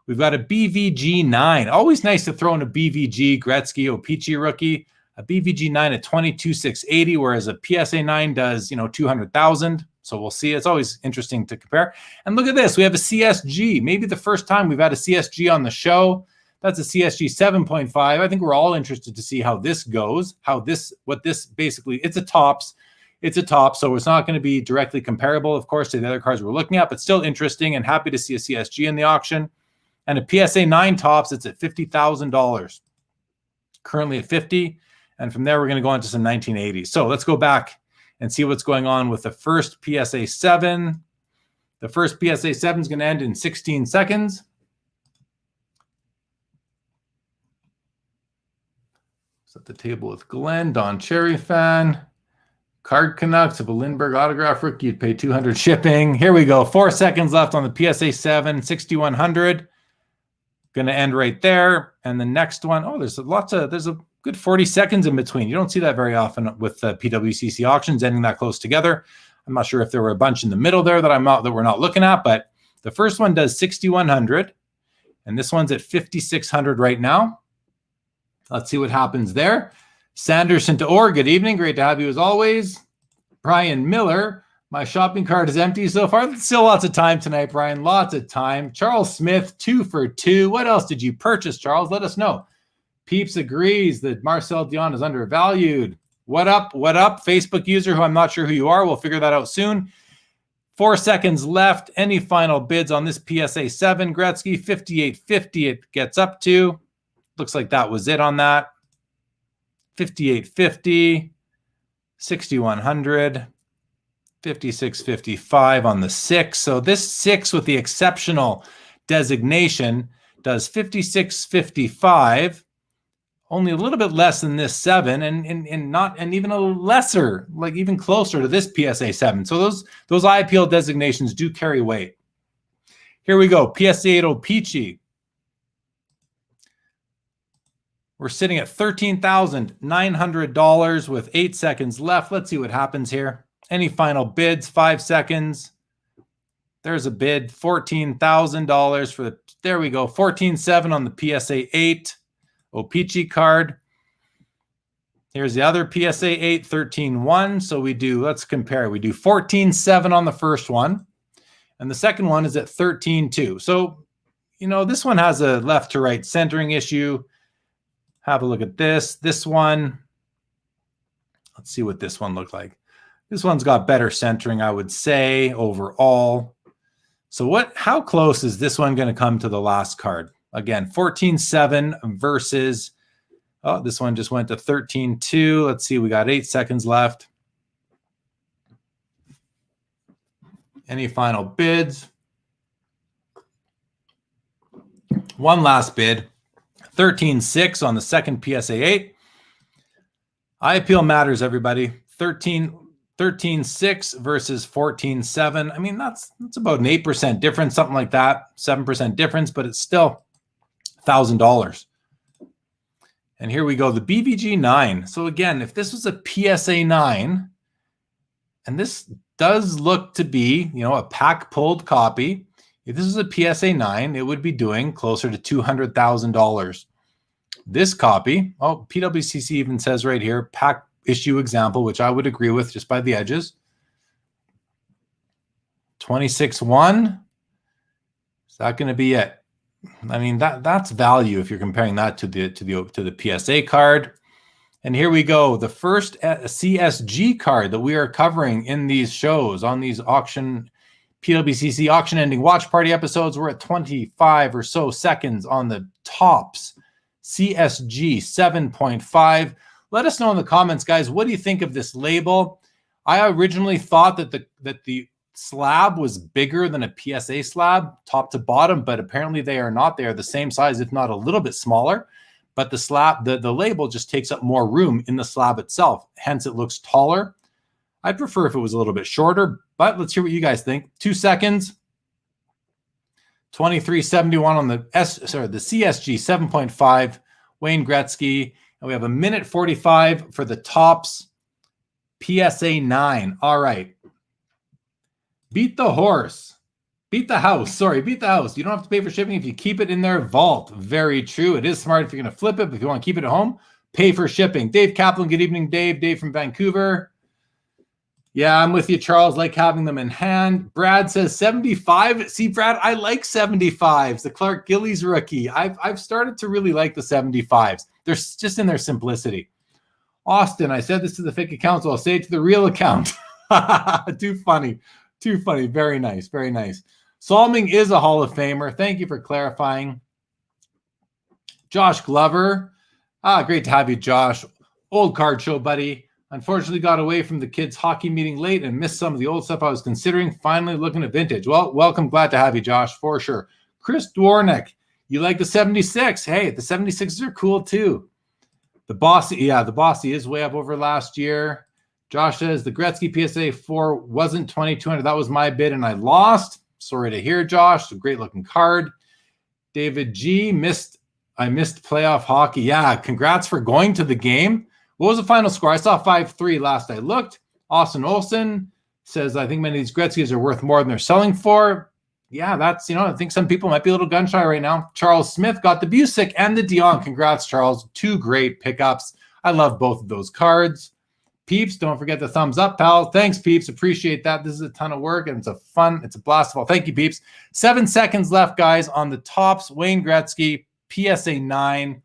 Speaker 1: We've got a BVG 9. Always nice to throw in a BVG Gretzky O-Pee-Chee rookie. A BVG 9 at $22,680, whereas a PSA 9 does, $200,000. So we'll see. It's always interesting to compare. And look at this. We have a CSG. Maybe the first time we've had a CSG on the show. That's a CSG 7.5. I think we're all interested to see how this goes. What this basically, it's a tops. It's a top, so it's not going to be directly comparable, of course, to the other cards we're looking at, but still interesting and happy to see a CSG in the auction. And a PSA 9 tops, it's at $50,000. Currently at $50,000. And from there, we're going to go into some 1980s. So let's go back and see what's going on with the first PSA 7. The first PSA 7 is going to end in 16 seconds. Set the table with Glenn, Don Cherry fan. Card Canucks of a Lindbergh autograph rookie. You'd pay $200 shipping. Here we go. 4 seconds left on the PSA 7, $6,100. Going to end right there. And the next one, oh, there's a good 40 seconds in between. You don't see that very often with the PWCC auctions ending that close together. I'm not sure if there were a bunch in the middle there that we're not looking at, but the first one does $6,100, and this one's at $5,600 right now. Let's see what happens there. Sanderson to Orr, good evening. Great to have you as always. Brian Miller, my shopping cart is empty so far. Still lots of time tonight, Brian. Lots of time. Charles Smith, 2 for 2. What else did you purchase, Charles? Let us know. Peeps agrees that Marcel Dion is undervalued. What up? What up? Facebook user who I'm not sure who you are. We'll figure that out soon. 4 seconds left. Any final bids on this PSA 7 Gretzky? $58.50 it gets up to. Looks like that was it on that. $58.50, $6,100, $56.55 on the 6. So this 6 with the exceptional designation does $56.55. Only a little bit less than this 7, and even a lesser, like even closer to this PSA 7. So those eye appeal designations do carry weight. Here we go. PSA 8 O-Pee-Chee. We're sitting at $13,900 with 8 seconds left. Let's see what happens here. Any final bids? 5 seconds. There's a bid. $14,000 for the. There we go. $14,700 on the PSA 8. O-Pee-Chee card. Here's the other PSA 8, $13,100. So let's compare. We do $14,700 on the first one. And the second one is at $13,200. So, this one has a left to right centering issue. Have a look at this. This one, let's see what this one looked like. This one's got better centering, I would say, overall. So how close is this one going to come to the last card? Again, $14,700 versus, this one just went to $13,200. Let's see, we got 8 seconds left. Any final bids? One last bid, $13,600 on the second PSA 8. Eye appeal matters, everybody. $13,600 versus $14,700. I mean, that's about an 8% difference, something like that, 7% difference, but it's still $1,000. And here we go, the BVG 9. So again, if this was a PSA 9, and this does look to be, a pack pulled copy. If this is a PSA 9, it would be doing closer to $200,000. This copy, PWCC even says right here, pack issue example, which I would agree with just by the edges. 26.1. Is that going to be it? I mean, that's value if you're comparing that to the PSA card. And here we go. The first CSG card that we are covering in these shows on these PWCC auction ending watch party episodes. We're at 25 or so seconds on the tops. CSG 7.5. Let us know in the comments, guys. What do you think of this label? I originally thought that the slab was bigger than a PSA slab, top to bottom, but apparently they are not. They are the same size, if not a little bit smaller. But the slab, the label just takes up more room in the slab itself. Hence, it looks taller. I'd prefer if it was a little bit shorter, but let's hear what you guys think. 2 seconds. 23.71 on the CSG 7.5. Wayne Gretzky. And we have 1:45 for the tops. PSA 9. All right. Beat the horse. Beat the house. Sorry, beat the house. You don't have to pay for shipping if you keep it in their vault. Very true. It is smart if you're going to flip it, but if you want to keep it at home, pay for shipping. Dave Kaplan, good evening, Dave. Dave from Vancouver. Yeah, I'm with you, Charles. Like having them in hand. Brad says 75. See, Brad, I like 75s. The Clark Gillies rookie. I've started to really like the 75s. They're just in their simplicity. Austin, I said this to the fake account, so I'll say it to the real account. Too funny. Too funny. Very nice. Very nice. Salming is a Hall of Famer. Thank you for clarifying. Josh Glover. Great to have you, Josh. Old card show, buddy. Unfortunately, got away from the kids' hockey meeting late and missed some of the old stuff I was considering. Finally looking at vintage. Well, welcome. Glad to have you, Josh, for sure. Chris Dwornik. You like the 76? Hey, the 76s are cool, too. The Bossy, the Bossy is way up over last year. Josh says the Gretzky PSA 4 wasn't 2,200. That was my bid, and I lost. Sorry to hear, Josh. A great-looking card. David G. I missed playoff hockey. Yeah, congrats for going to the game. What was the final score? I saw 5-3 last I looked. Austin Olson says, I think many of these Gretzkys are worth more than they're selling for. Yeah, that's, I think some people might be a little gun shy right now. Charles Smith got the Busick and the Dion. Congrats, Charles. 2 great pickups. I love both of those cards. Peeps, don't forget the thumbs up, pal. Thanks, Peeps. Appreciate that. This is a ton of work, and it's a blast of all. Thank you, Peeps. 7 seconds left, guys, on the tops. Wayne Gretzky, PSA 9.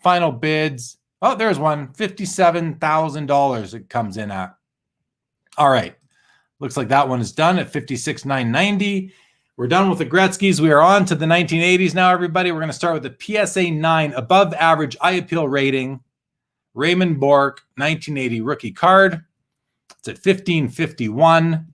Speaker 1: Final bids. Oh, there's one. $57,000 it comes in at. All right. Looks like that one is done at $56,990. We're done with the Gretzkys. We are on to the 1980s now, everybody. We're going to start with the PSA 9 above average eye appeal rating. Raymond Bourque, 1980 rookie card. It's at $15.51.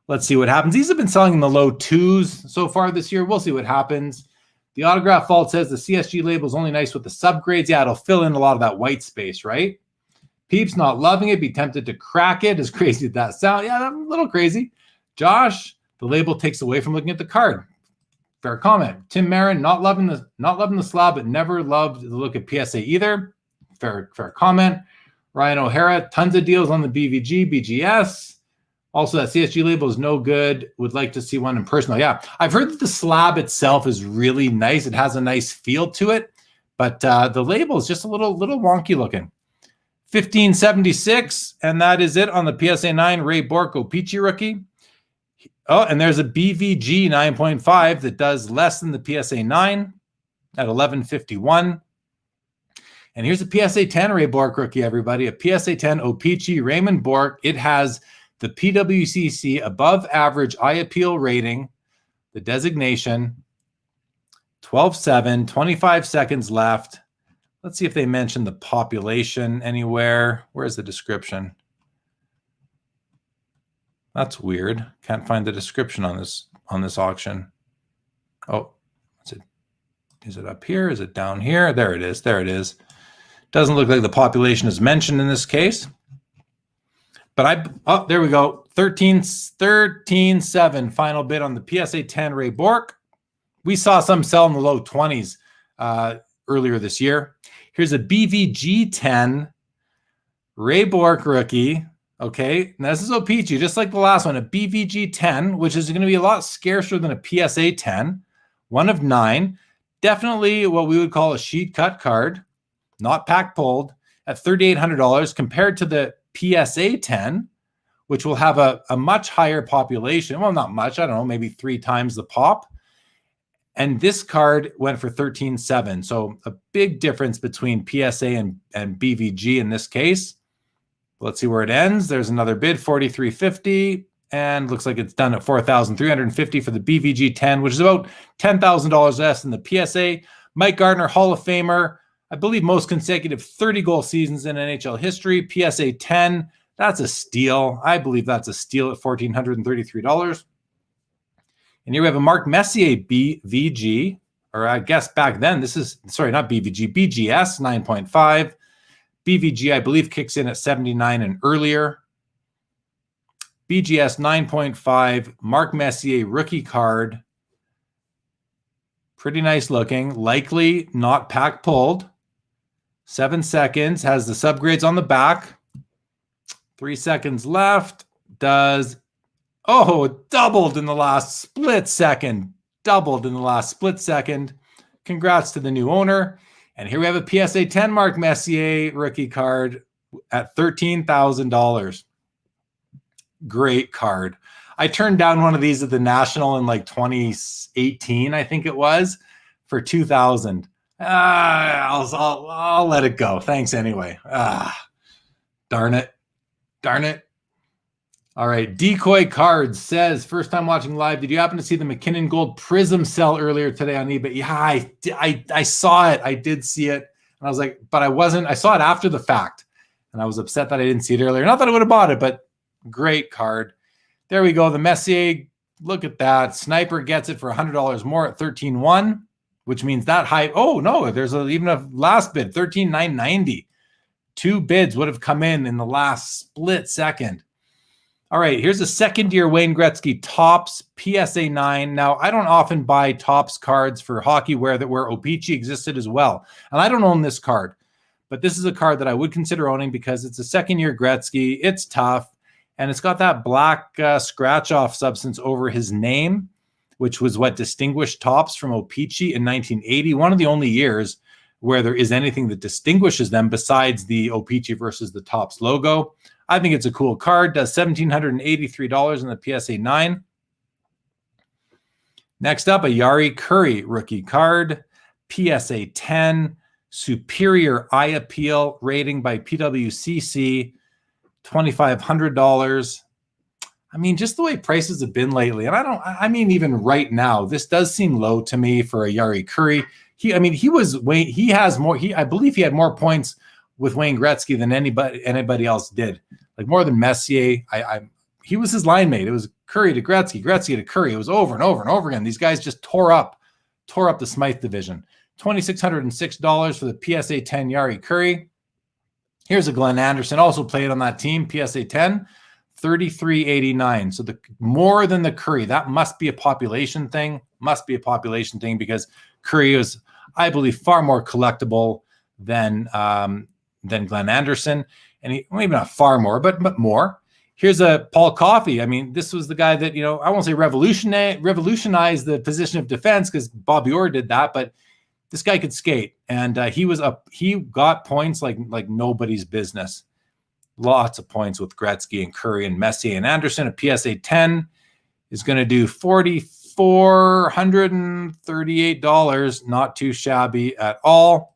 Speaker 1: Let's see what happens. These have been selling in the low 2s so far this year. We'll see what happens. The autograph vault says the CSG label is only nice with the subgrades. Yeah, it'll fill in a lot of that white space, right? Peeps not loving it. Be tempted to crack it. As crazy as that sound. Yeah, a little crazy. Josh, the label takes away from looking at the card. Fair comment. Tim Marin, not loving the slab, but never loved the look at PSA either. Fair comment. Ryan O'Hara, tons of deals on the BVG, BGS. Also, that CSG label is no good. Would like to see one in person. Yeah, I've heard that the slab itself is really nice. It has a nice feel to it, but the label is just a little wonky looking. $15.76, and that is it on the PSA 9 Ray Bourque Peachy rookie. Oh, and there's a BVG 9.5 that does less than the PSA 9 at $11.51. And here's a PSA 10 Ray Bourque rookie, everybody. A PSA 10 O-Pee-Chee Raymond Bourque. It has the PWCC above average eye appeal rating, the designation, 12.7, 25 seconds left. Let's see if they mention the population anywhere. Where's the description? That's weird. Can't find the description on this auction. Oh, is it up here? Is it down here? There it is. There it is. Doesn't look like the population is mentioned in this case. But there we go. 13.7 final bid on the PSA 10 Ray Bourque. We saw some sell in the low 20s earlier this year. Here's a BVG 10 Ray Bourque rookie. Okay, now this is O-Pee-Chee, just like the last one, a BVG 10, which is going to be a lot scarcer than a PSA 10. 1 of 9. Definitely what we would call a sheet cut card, not pack pulled, at $3,800 compared to the PSA 10, which will have a much higher population. Well, not much. I don't know, maybe 3 times the pop. And this card went for $13.7. So a big difference between PSA and BVG in this case. Let's see where it ends. There's another bid, $43.50. And looks like it's done at $4,350 for the BVG 10, which is about $10,000 less than the PSA. Mike Gardner, Hall of Famer. I believe most consecutive 30-goal seasons in NHL history. PSA 10, that's a steal. I believe that's a steal at $1,433. And here we have a Mark Messier BVG, or I guess back then, this is, sorry, not BVG, BGS 9.5. BVG, I believe, kicks in at 79 and earlier. BGS 9.5, Mark Messier rookie card. Pretty nice looking. Likely not pack pulled. 7 seconds. Has the subgrades on the back. 3 seconds left. Does, oh, doubled in the last split second. Doubled in the last split second. Congrats to the new owner. And here we have a PSA 10 Mark Messier rookie card at $13,000. Great card. I turned down one of these at the National in like 2018, I think it was, for $2,000. I'll let it go. Thanks anyway. Darn it. All right. Decoy Cards says, first time watching live, did you happen to see the Mckinnon Gold Prism sell earlier today on eBay? Yeah, I saw it. I did see it. And I was like, but I saw it after the fact. And I was upset that I didn't see it earlier. Not that I would have bought it, but great card. There we go. The Messier, look at that. Sniper gets it for $100 more at $13,100, which means that high. Oh, no, there's even a last bid, $13,990. 2 bids would have come in the last split second. All right, here's a second-year Wayne Gretzky Topps PSA 9. Now, I don't often buy Topps cards for hockey where O-Pee-Chee existed as well. And I don't own this card. But this is a card that I would consider owning because it's a second-year Gretzky. It's tough. And it's got that black scratch-off substance over his name, which was what distinguished Topps from O-Pee-Chee in 1980. One of the only years where there is anything that distinguishes them besides the O-Pee-Chee versus the Topps logo. I think it's a cool card. Does $1,783 in the PSA 9. Next up, a Yari Curry rookie card. PSA 10. Superior eye appeal rating by PWCC. $2,500. I mean, just the way prices have been lately, and I mean, even right now, this does seem low to me for a Yari Curry. I believe he had more points with Wayne Gretzky than anybody else did. Like more than Messier. He was his line mate. It was Curry to Gretzky, Gretzky to Curry. It was over and over and over again. These guys just tore up the Smythe division. $2,606 for the PSA 10 Yari Curry. Here's a Glenn Anderson, also played on that team, PSA 10, $33.89. So more than the Curry. That must be a population thing. Because Curry is, I believe, far more collectible than Glenn Anderson. And maybe not far more, but more. Here's a Paul Coffey. I mean, this was the guy that, I won't say revolutionized the position of defense because Brodeur did that, but this guy could skate, and he got points like nobody's business. Lots of points with Gretzky and Curry and Messier and Anderson. A PSA 10 is going to do $4,438. Not too shabby at all.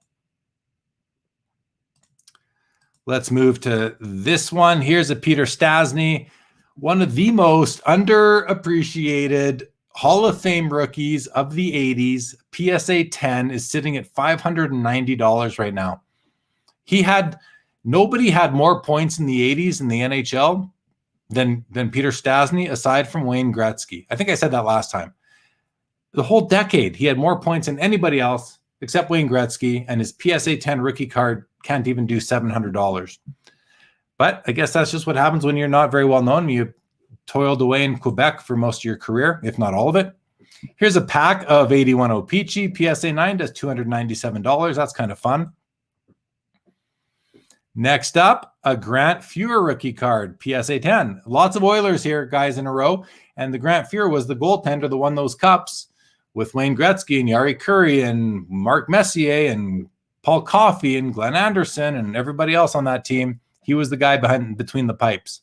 Speaker 1: Let's move to this one. Here's a Peter Stastny, one of the most underappreciated Hall of Fame rookies of the 80s. PSA 10 is sitting at $590 right now. Nobody had more points in the 80s in the NHL than Peter Stastny, aside from Wayne Gretzky. I think I said that last time. The whole decade, he had more points than anybody else except Wayne Gretzky, and his PSA 10 rookie card can't even do $700. But I guess that's just what happens when you're not very well known. You toiled away in Quebec for most of your career, if not all of it. Here's a pack of 81 O-Pee-Chee. PSA 9 does $297. That's kind of fun. Next up, a Grant Fuhr rookie card, PSA 10. Lots of Oilers here, guys, in a row. And the Grant Fuhr was the goaltender that won those cups with Wayne Gretzky and Yari Curry and Mark Messier and Paul Coffey and Glenn Anderson and everybody else on that team. He was the guy between the pipes.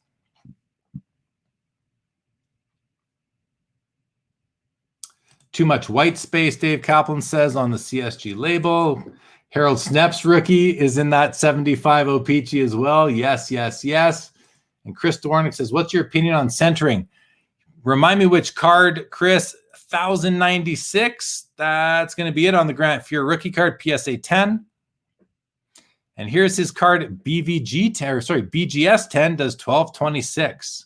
Speaker 1: Too much white space, Dave Kaplan says on the CSG label. Harold Snep's rookie is in that 75 OPG as well. Yes, yes, yes. And Chris Dornick says, what's your opinion on centering? Remind me which card, Chris. 1096. That's going to be it on the Grant Fuhr rookie card, PSA 10. And here's his card, BVG 10, or sorry, BGS 10 does 1226.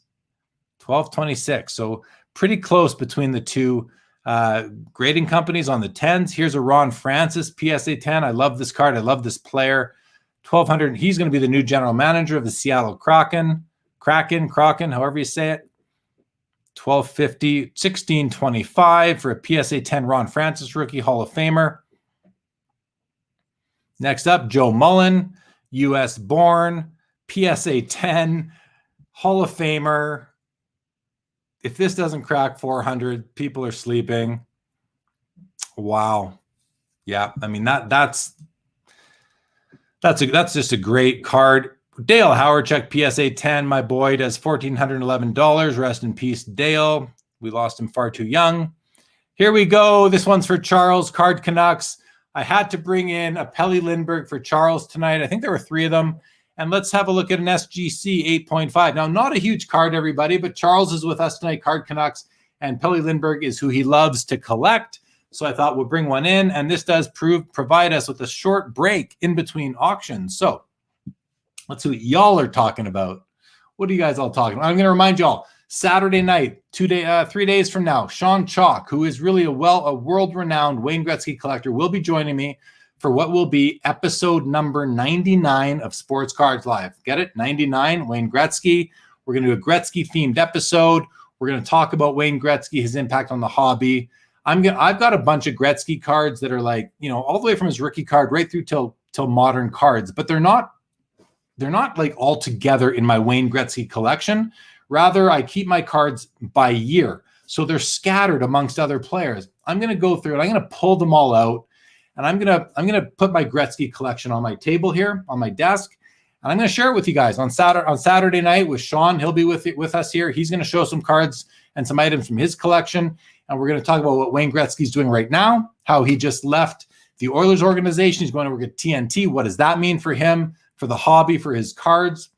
Speaker 1: 1226. So pretty close between the two grading companies on the 10s. Here's a Ron Francis PSA 10. I love this card. I love this player. 1200. He's going to be the new general manager of the Seattle Kraken, however you say it. 1250, 1625 for a PSA 10 Ron Francis rookie Hall of Famer. Next up, Joe Mullen, US born, PSA 10 Hall of Famer. If this doesn't crack 400, people are sleeping. Wow. Yeah, I mean that's just a great card. Dale Howardchuk, PSA 10, my boy, does $1,411. Rest in peace, Dale. We lost him far too young. Here we go. This one's for Charles, Card Canucks. I had to bring in a Pelle Lindbergh for Charles tonight. I think there were 3 of them. And let's have a look at an SGC 8.5. Now, not a huge card, everybody, but Charles is with us tonight, Card Canucks, and Pelle Lindbergh is who he loves to collect. So I thought we'll bring one in, and this does provide us with a short break in between auctions. So let's see what y'all are talking about. What are you guys all talking about? I'm going to remind y'all, Saturday night, 3 days from now, Sean Chalk, who is really a world-renowned Wayne Gretzky collector, will be joining me for what will be episode number 99 of Sports Cards Live. Get it? 99, Wayne Gretzky. We're going to do a Gretzky-themed episode. We're going to talk about Wayne Gretzky, his impact on the hobby. I've got a bunch of Gretzky cards that are like, all the way from his rookie card right through till modern cards, but they're not like all together in my Wayne Gretzky collection. Rather, I keep my cards by year. So they're scattered amongst other players. I'm going to go through it. I'm going to pull them all out. And I'm gonna put my Gretzky collection on my table here, on my desk, and I'm gonna share it with you guys on Saturday night with Sean. He'll be with us here. He's gonna show some cards and some items from his collection, and we're gonna talk about what Wayne Gretzky's doing right now, how he just left the Oilers organization. He's going to work at TNT. What does that mean for him, for the hobby, for his cards?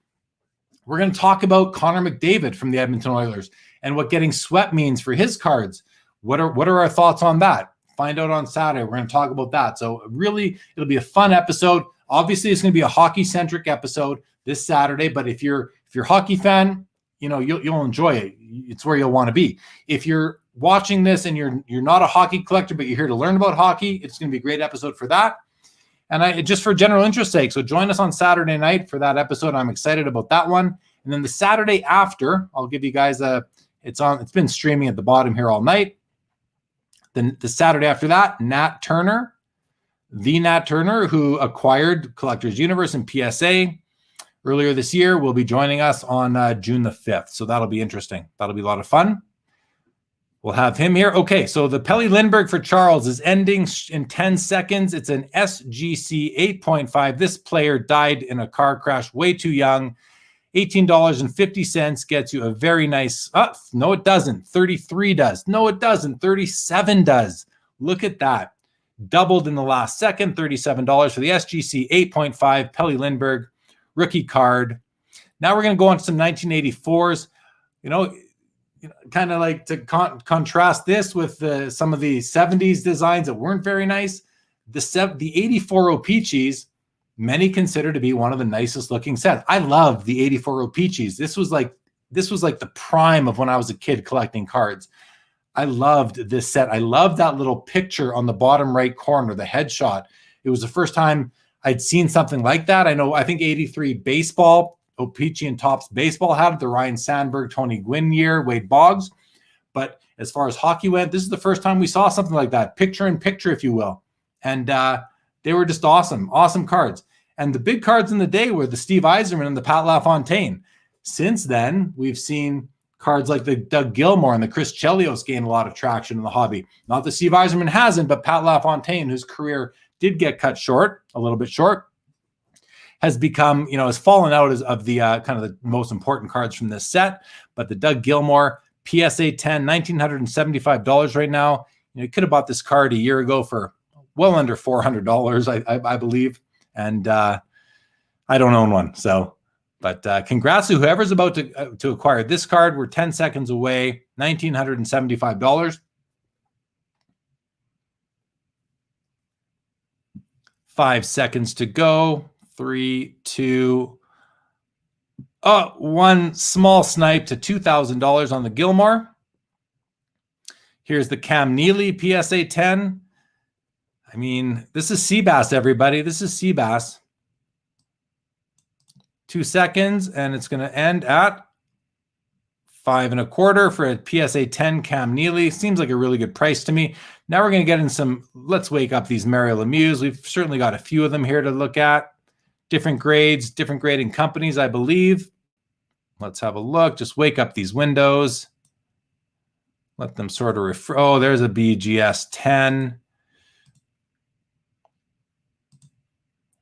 Speaker 1: We're gonna talk about Connor McDavid from the Edmonton Oilers and what getting swept means for his cards. What are our thoughts on that? Find out on Saturday. We're going to talk about that. So really, it'll be a fun episode. Obviously, it's going to be a hockey-centric episode this Saturday. But if you're a hockey fan, you'll enjoy it. It's where you'll want to be. If you're watching this and you're not a hockey collector, but you're here to learn about hockey, it's going to be a great episode for that. And just for general interest sake, so join us on Saturday night for that episode. I'm excited about that one. And then the Saturday after, I'll give you guys it's been streaming at the bottom here all night. Then the Saturday after that, Nat Turner, who acquired Collectors Universe and PSA earlier this year, will be joining us on June the 5th. So that'll be interesting. That'll be a lot of fun. We'll have him here. Okay, so the Pelle Lindbergh for Charles is ending in 10 seconds. It's an SGC 8.5. This player died in a car crash way too young. $18.50 gets you a very nice, no, it doesn't. 33 does. No, it doesn't. 37 does. Look at that. Doubled in the last second, $37 for the SGC 8.5 Pelle Lindbergh rookie card. Now we're going to go on to some 1984s. Kind of like to contrast this with some of the 70s designs that weren't very nice. The 84 O-Pee-Chees, many consider to be one of the nicest looking sets. I love the 84 O-Pee-Chees. This was like the prime of when I was a kid collecting cards. I loved this set. I loved that little picture on the bottom right corner, the headshot. It was the first time I'd seen something like that. I think 83 baseball, O-Pee-Chee and Topps baseball had it, the Ryan Sandberg, Tony Gwynn year, Wade Boggs. But as far as hockey went, this is the first time we saw something like that, picture in picture, if you will. And they were just awesome cards. And the big cards in the day were the Steve Yzerman and the Pat LaFontaine. Since then, we've seen cards like the Doug Gilmour and the Chris Chelios gain a lot of traction in the hobby. Not that Steve Yzerman hasn't, but Pat LaFontaine, whose career did get cut short, a little bit short, has become, has fallen out of the kind of the most important cards from this set. But the Doug Gilmour PSA 10, $1,975 right now. You could have bought this card a year ago for well under $400, I believe. And I don't own one. So, but congrats to whoever's about to acquire this card. We're 10 seconds away, $1,975. 5 seconds to go. 3, 2. One small snipe to $2,000 on the Gilmore. Here's the Cam Neely PSA 10. I mean, this is Seabass, everybody. This is Seabass. 2 seconds, and it's going to end at 5 1/4 for a PSA 10 Cam Neely. Seems like a really good price to me. Now we're going to get in some, let's wake up these Mario Lemieux. We've certainly got a few of them here to look at. Different grades, different grading companies, I believe. Let's have a look. Just wake up these windows. Let them sort of oh, there's a BGS 10.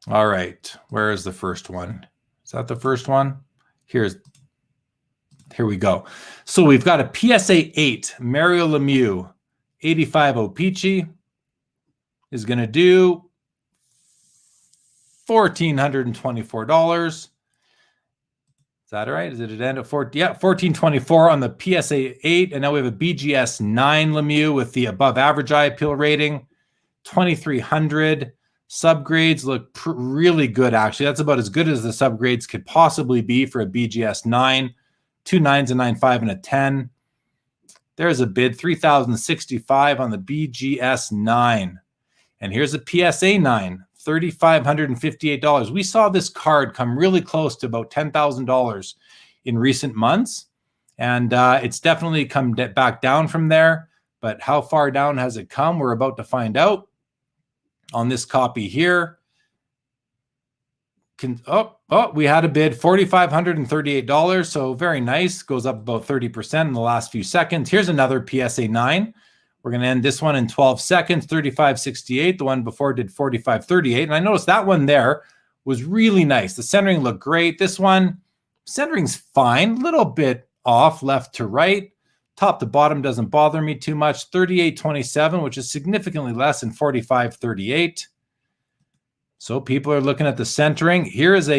Speaker 1: All right. Where is the first one? Is that the first one? Here we go. So we've got a PSA 8 Mario Lemieux 85 O-Pee-Chee is going to do $1,424. Is that right? Did it end at 4? Yeah, $1,424 on the PSA 8. And now we have a BGS 9 Lemieux with the above average eye appeal rating, 2,300. Subgrades look really good, actually. That's about as good as the subgrades could possibly be for a BGS 9. 2 9s, a 9.5, and a 10. There's a bid, $3,065 on the BGS 9. And here's a PSA 9, $3,558. We saw this card come really close to about $10,000 in recent months. And it's definitely come back down from there. But how far down has it come? We're about to find out. On this copy here, we had a bid, $4,538. So very nice. Goes up about 30% in the last few seconds. Here's another PSA 9. We're going to end this one in 12 seconds, $35.68. The one before did $45.38. And I noticed that one there was really nice. The centering looked great. This one, centering's fine. A little bit off left to right. Top to bottom doesn't bother me too much. $38.27, which is significantly less than $45.38. So people are looking at the centering. Here is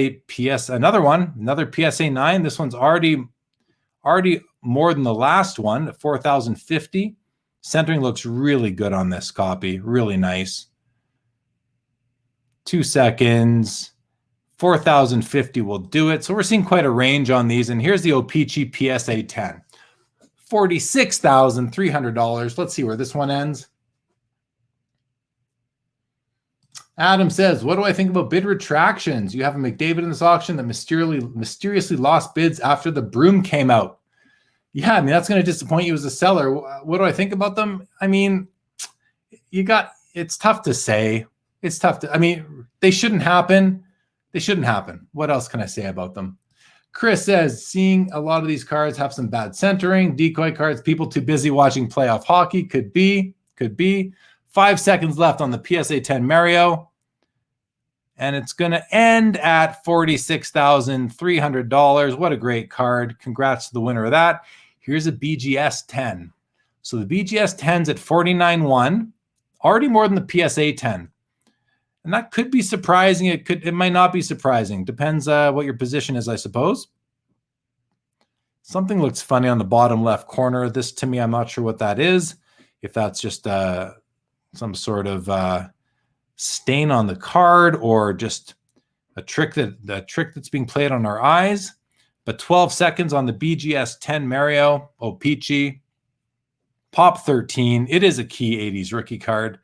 Speaker 1: another PSA 9. This one's already more than the last one at $4,050. Centering looks really good on this copy. Really nice. 2 seconds. $4,050 will do it. So we're seeing quite a range on these. And here's the O-Pee-Chee PSA 10. $46,300. Let's see where this one ends. Adam says, what do I think about bid retractions? You have a Mcdavid in this auction that mysteriously lost bids after the broom came out. Yeah, I mean, that's going to disappoint you as a seller. What do I think about them? I mean, it's tough to say. I mean, they shouldn't happen. They shouldn't happen. What else can I say about them? Chris says, seeing a lot of these cards have some bad centering, decoy cards, people too busy watching playoff hockey. Could be. 5 seconds left on the PSA 10 Mario. And it's going to end at $46,300. What a great card. Congrats to the winner of that. Here's a BGS 10. So the BGS 10's at $49,100, already more than the PSA 10. And that could be surprising. It might not be surprising. Depends what your position is, I suppose. Something looks funny on the bottom left corner. This, to me, I'm not sure what that is. If that's just some sort of stain on the card or just a trick that's being played on our eyes. But 12 seconds on the BGS 10 Mario O-Pee-Chee. Pop 13. It is a key 80s rookie card.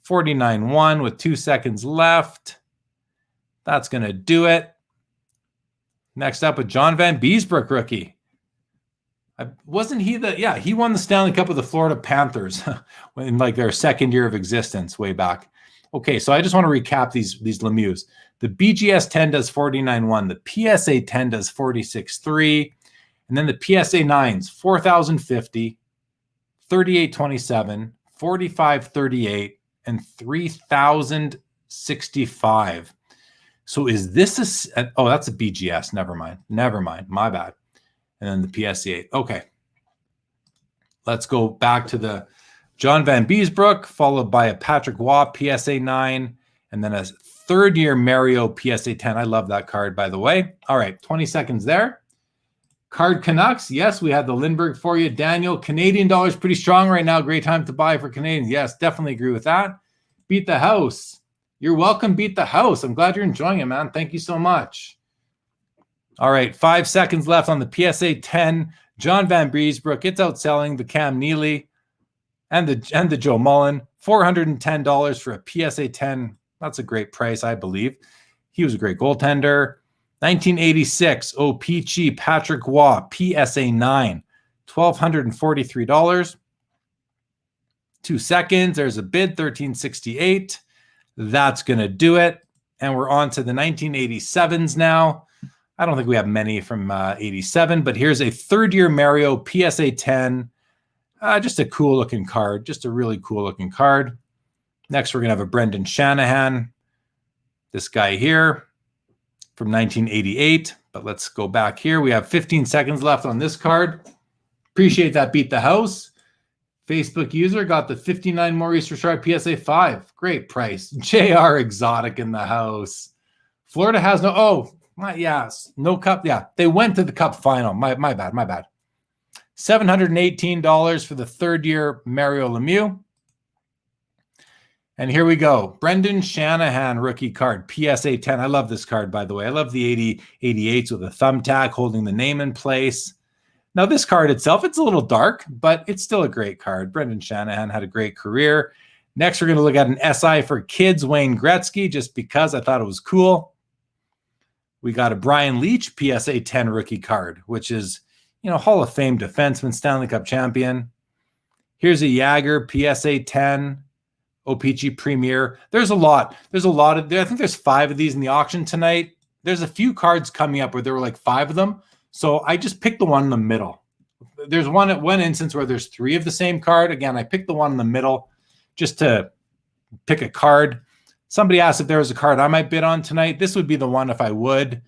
Speaker 1: 49-1 with 2 seconds left. That's going to do it. Next up, a John Van Beesbrook rookie. Wasn't he he won the Stanley Cup with the Florida Panthers in like their second year of existence way back. Okay, so I just want to recap these Lemieux. The BGS 10 does 49-1. The PSA 10 does 46-3. And then the PSA 9s, 4,050, 38.27, 45.38, and 3,065. So is this that's a BGS. Never mind. My bad. And then the PSA 8. Okay. Let's go back to the John Van Beesbrook, followed by a Patrick Waugh PSA 9, and then a third-year Mario PSA 10. I love that card, by the way. All right, 20 seconds there. Card Canucks. Yes, we had the Lindbergh for you. Daniel, Canadian dollar's pretty strong right now. Great time to buy for Canadians. Yes, definitely agree with that. Beat the House. You're welcome, Beat the House. I'm glad you're enjoying it, man. Thank you so much. All right, 5 seconds left on the PSA 10. John Van Beesbrook. It's outselling the Cam Neely and the Joe Mullen. $410 for a PSA 10. That's a great price, I believe. He was a great goaltender. 1986, OPG Patrick Waugh, PSA 9, $1,243. 2 seconds. There's a bid, $1,368. That's going to do it. And we're on to the 1987s now. I don't think we have many from 87, but here's a third-year Mario PSA 10. Just a cool-looking card. Just a really cool-looking card. Next, we're going to have a Brendan Shanahan. This guy here from 1988. But let's go back here. We have 15 seconds left on this card. Appreciate that. Beat the House. Facebook user got the 59 Maurice Richard PSA 5. Great price. JR Exotic in the house. Florida has no... yes. No cup. Yeah. They went to the cup final. My bad. $718 for the third-year Mario Lemieux. And here we go. Brendan Shanahan rookie card, PSA 10. I love this card, by the way. I love the 88s with a thumbtack holding the name in place. Now, this card itself, it's a little dark, but it's still a great card. Brendan Shanahan had a great career. Next, we're going to look at an SI for kids, Wayne Gretzky, just because I thought it was cool. We got a Brian Leetch PSA 10 rookie card, which is, Hall of Fame defenseman, Stanley Cup champion. Here's a Jagger PSA 10. OPG Premier. There's a lot. I think there's 5 of these in the auction tonight. There's a few cards coming up where there were like 5 of them. So I just picked the one in the middle. There's one instance where there's 3 of the same card. Again, I picked the one in the middle just to pick a card. Somebody asked if there was a card I might bid on tonight. This would be the one if I would.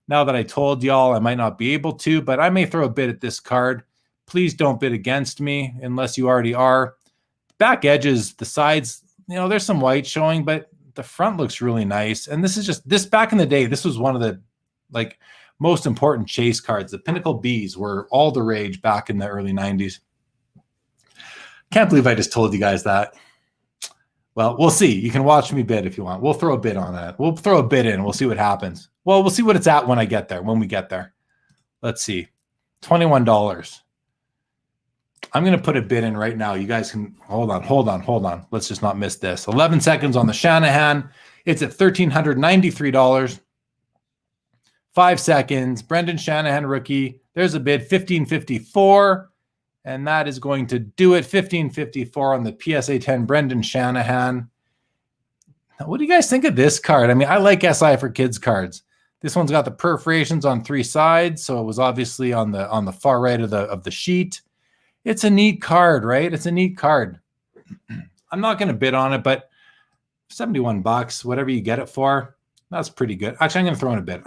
Speaker 1: Now that I told y'all, I might not be able to, but I may throw a bid at this card. Please don't bid against me unless you already are. Back edges, the sides, there's some white showing, but the front looks really nice. And this back in the day, this was one of the most important chase cards. The Pinnacle Bs were all the rage back in the early 90s. Can't believe I just told you guys that. Well, we'll see. You can watch me bid if you want. We'll throw a bid on it. We'll throw a bid in. We'll see what happens. Well, we'll see what it's at when we get there. Let's see. $21. I'm going to put a bid in right now. You guys can hold on. Let's just not miss this. 11 seconds on the Shanahan. It's at $1,393. 5 seconds. Brendan Shanahan rookie. There's a bid, $1,554. And that is going to do it. $1,554 on the PSA 10 Brendan Shanahan. Now, what do you guys think of this card? I mean, I like SI for kids cards. This one's got the perforations on 3 sides, so it was obviously on the far right of the sheet. It's a neat card, right? It's a neat card. I'm not going to bid on it, but $71, whatever you get it for, that's pretty good. Actually, I'm going to throw in a bid.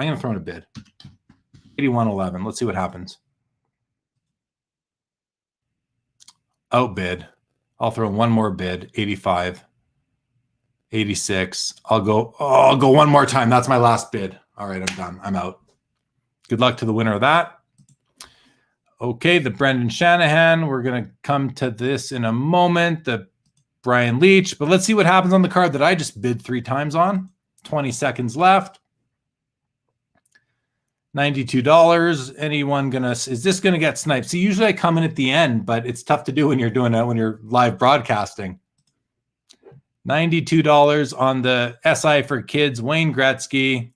Speaker 1: $81.11. Let's see what happens. Outbid. I'll throw one more bid. $85. $86. I'll go one more time. That's my last bid. All right, I'm done. I'm out. Good luck to the winner of that. Okay, the Brendan Shanahan. We're going to come to this in a moment. The Brian Leetch. But let's see what happens on the card that I just bid 3 times on. 20 seconds left. $92. Is this going to get sniped? See, usually I come in at the end, but it's tough to do when you're doing it when you're live broadcasting. $92 on the SI for kids, Wayne Gretzky.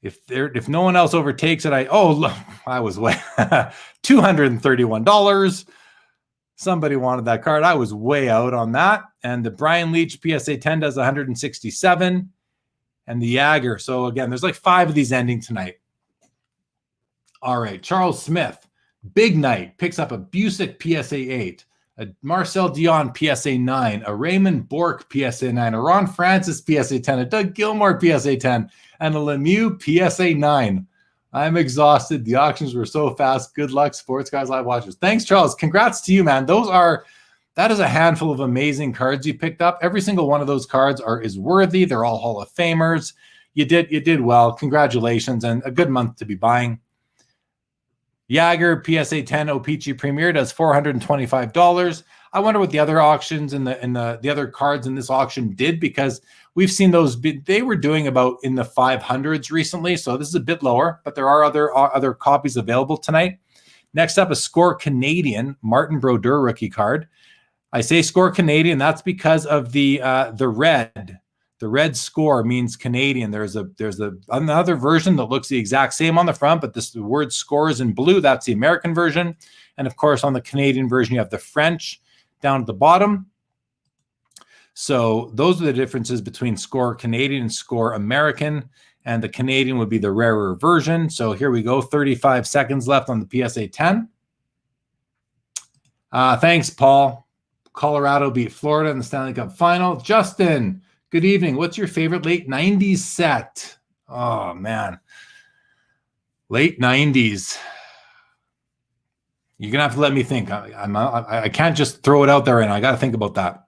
Speaker 1: If no one else overtakes it, I was way $231. Somebody wanted that card. I was way out on that. And the Brian Leetch PSA 10 does $167. And the Jagger. So again, there's like 5 of these ending tonight. All right, Charles Smith, big night, picks up a Busick PSA 8, a Marcel Dion PSA 9, a Raymond Bourque PSA 9, a Ron Francis PSA 10, a Doug Gilmour PSA 10, and a Lemieux PSA 9. I'm exhausted. The auctions were so fast. Good luck, Sports Guys Live watchers. Thanks, Charles. Congrats to you, man. Those are That is a handful of amazing cards you picked up. Every single one of those cards is worthy. They're all Hall of Famers. You did well. Congratulations, and a good month to be buying. Jagger PSA 10 O-Pee-Chee Premier does $425. I wonder what the other auctions and the other cards in this auction did, because we've seen those. They were doing about in the 500s recently, so this is a bit lower. But there are other copies available tonight. Next up, a Score Canadian Martin Brodeur rookie card. I say Score Canadian. That's because of the red. The red score means Canadian. There's another version that looks the exact same on the front, but the word score is in blue. That's the American version. And of course, on the Canadian version, you have the French down at the bottom. So those are the differences between Score Canadian and Score American. And the Canadian would be the rarer version. So here we go. 35 seconds left on the PSA 10. Thanks, Paul. Colorado beat Florida in the Stanley Cup final. Justin, good evening. What's your favorite late 90s set? Oh, man. Late 90s. You're going to have to let me think. I can't just throw it out there, and I got to think about that.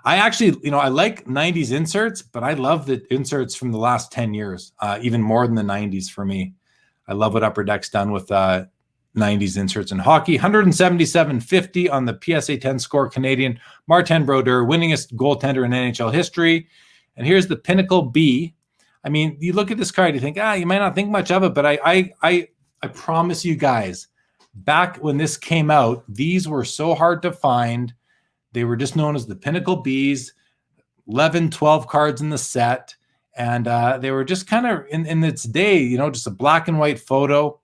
Speaker 1: I actually, I like 90s inserts, but I love the inserts from the last 10 years, even more than the 90s for me. I love what Upper Deck's done with 90s inserts in hockey. 177.50 on the PSA 10 Score Canadian. Martin Brodeur, winningest goaltender in NHL history. And here's the Pinnacle B. I mean, you look at this card, you think, you might not think much of it, but I promise you guys, back when this came out, these were so hard to find. They were just known as the Pinnacle Bs, 11, 12 cards in the set. And they were just kind of, in its day, just a black and white photo.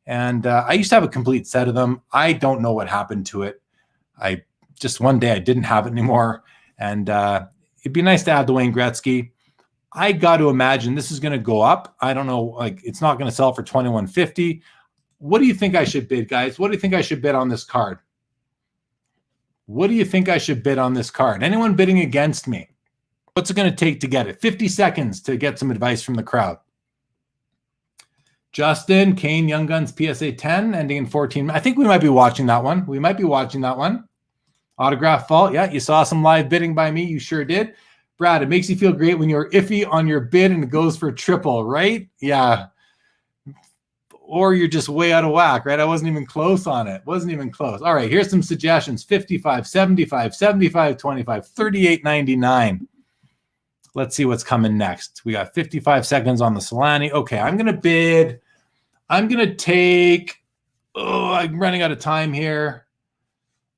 Speaker 1: And I used to have a complete set of them. I don't know what happened to it. One day I didn't have it anymore. And it'd be nice to add the Wayne Gretzky. I got to imagine this is going to go up. I don't know. It's not going to sell for $21.50. What do you think I should bid, guys? What do you think I should bid on this card? What do you think I should bid on this card? Anyone bidding against me? What's it going to take to get it? 50 seconds to get some advice from the crowd. Justin, Kane, Young Guns, PSA 10, ending in 14. I think we might be watching that one. Autograph vault. Yeah, you saw some live bidding by me. You sure did. Brad, it makes you feel great when you're iffy on your bid and it goes for triple, right? Yeah. Or you're just way out of whack, right? I wasn't even close on it. Wasn't even close. All right, here's some suggestions. 55, 75, 75, 25, 38.99. Let's see what's coming next. We got 55 seconds on the Solani. Okay, I'm going to bid. I'm going to take, I'm running out of time here.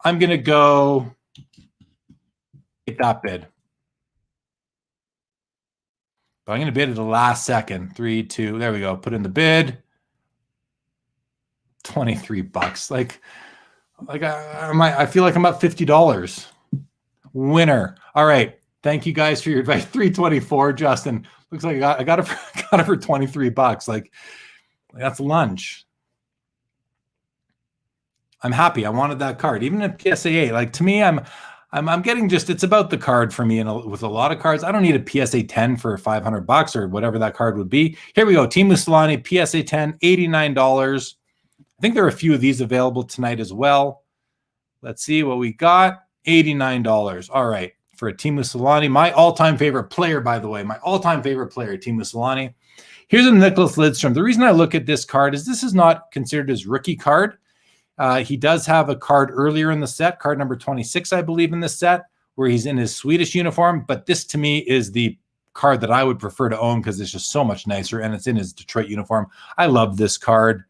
Speaker 1: I'm going to go take that bid. But I'm going to bid at the last second. 3, 2, there we go. Put in the bid. $23. I feel like I'm up $50. Winner. All right. Thank you guys for your advice. 324, Justin. Looks like I got it for $23. That's lunch. I'm happy. I wanted that card. Even at PSA 8. To me, I'm getting it's about the card for me. And with a lot of cards, I don't need a PSA 10 for $500 or whatever that card would be. Here we go. Teemu Selanne, PSA 10, $89. I think there are a few of these available tonight as well. Let's see what we got. $89. All right. For a Teemu Selanne, my all-time favorite player, by the way, Teemu Selanne. Here's a Nicholas Lidstrom. The reason I look at this card is this is not considered his rookie card. He does have a card earlier in the set, card number 26, I believe, in this set, where he's in his Swedish uniform. But this, to me, is the card that I would prefer to own because it's just so much nicer, and it's in his Detroit uniform. I love this card.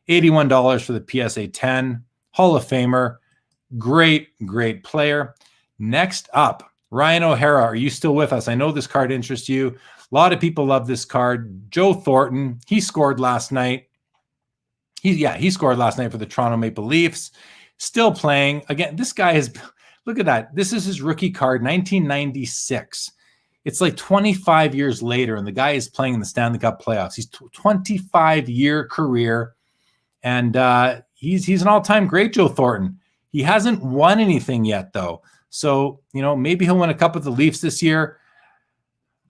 Speaker 1: $81 for the PSA 10. Hall of Famer. Great, great player. Next up, Ryan O'Hara, are you still with us? I know this card interests you. A lot of people love this card. Joe Thornton, he scored last night. He scored last night for the Toronto Maple Leafs. Still playing. Again, this guy is, look at that. This is his rookie card, 1996. It's 25 years later, and the guy is playing in the Stanley Cup playoffs. He's 25-year career, and he's an all-time great, Joe Thornton. He hasn't won anything yet, though. So, maybe he'll win a cup with the Leafs this year.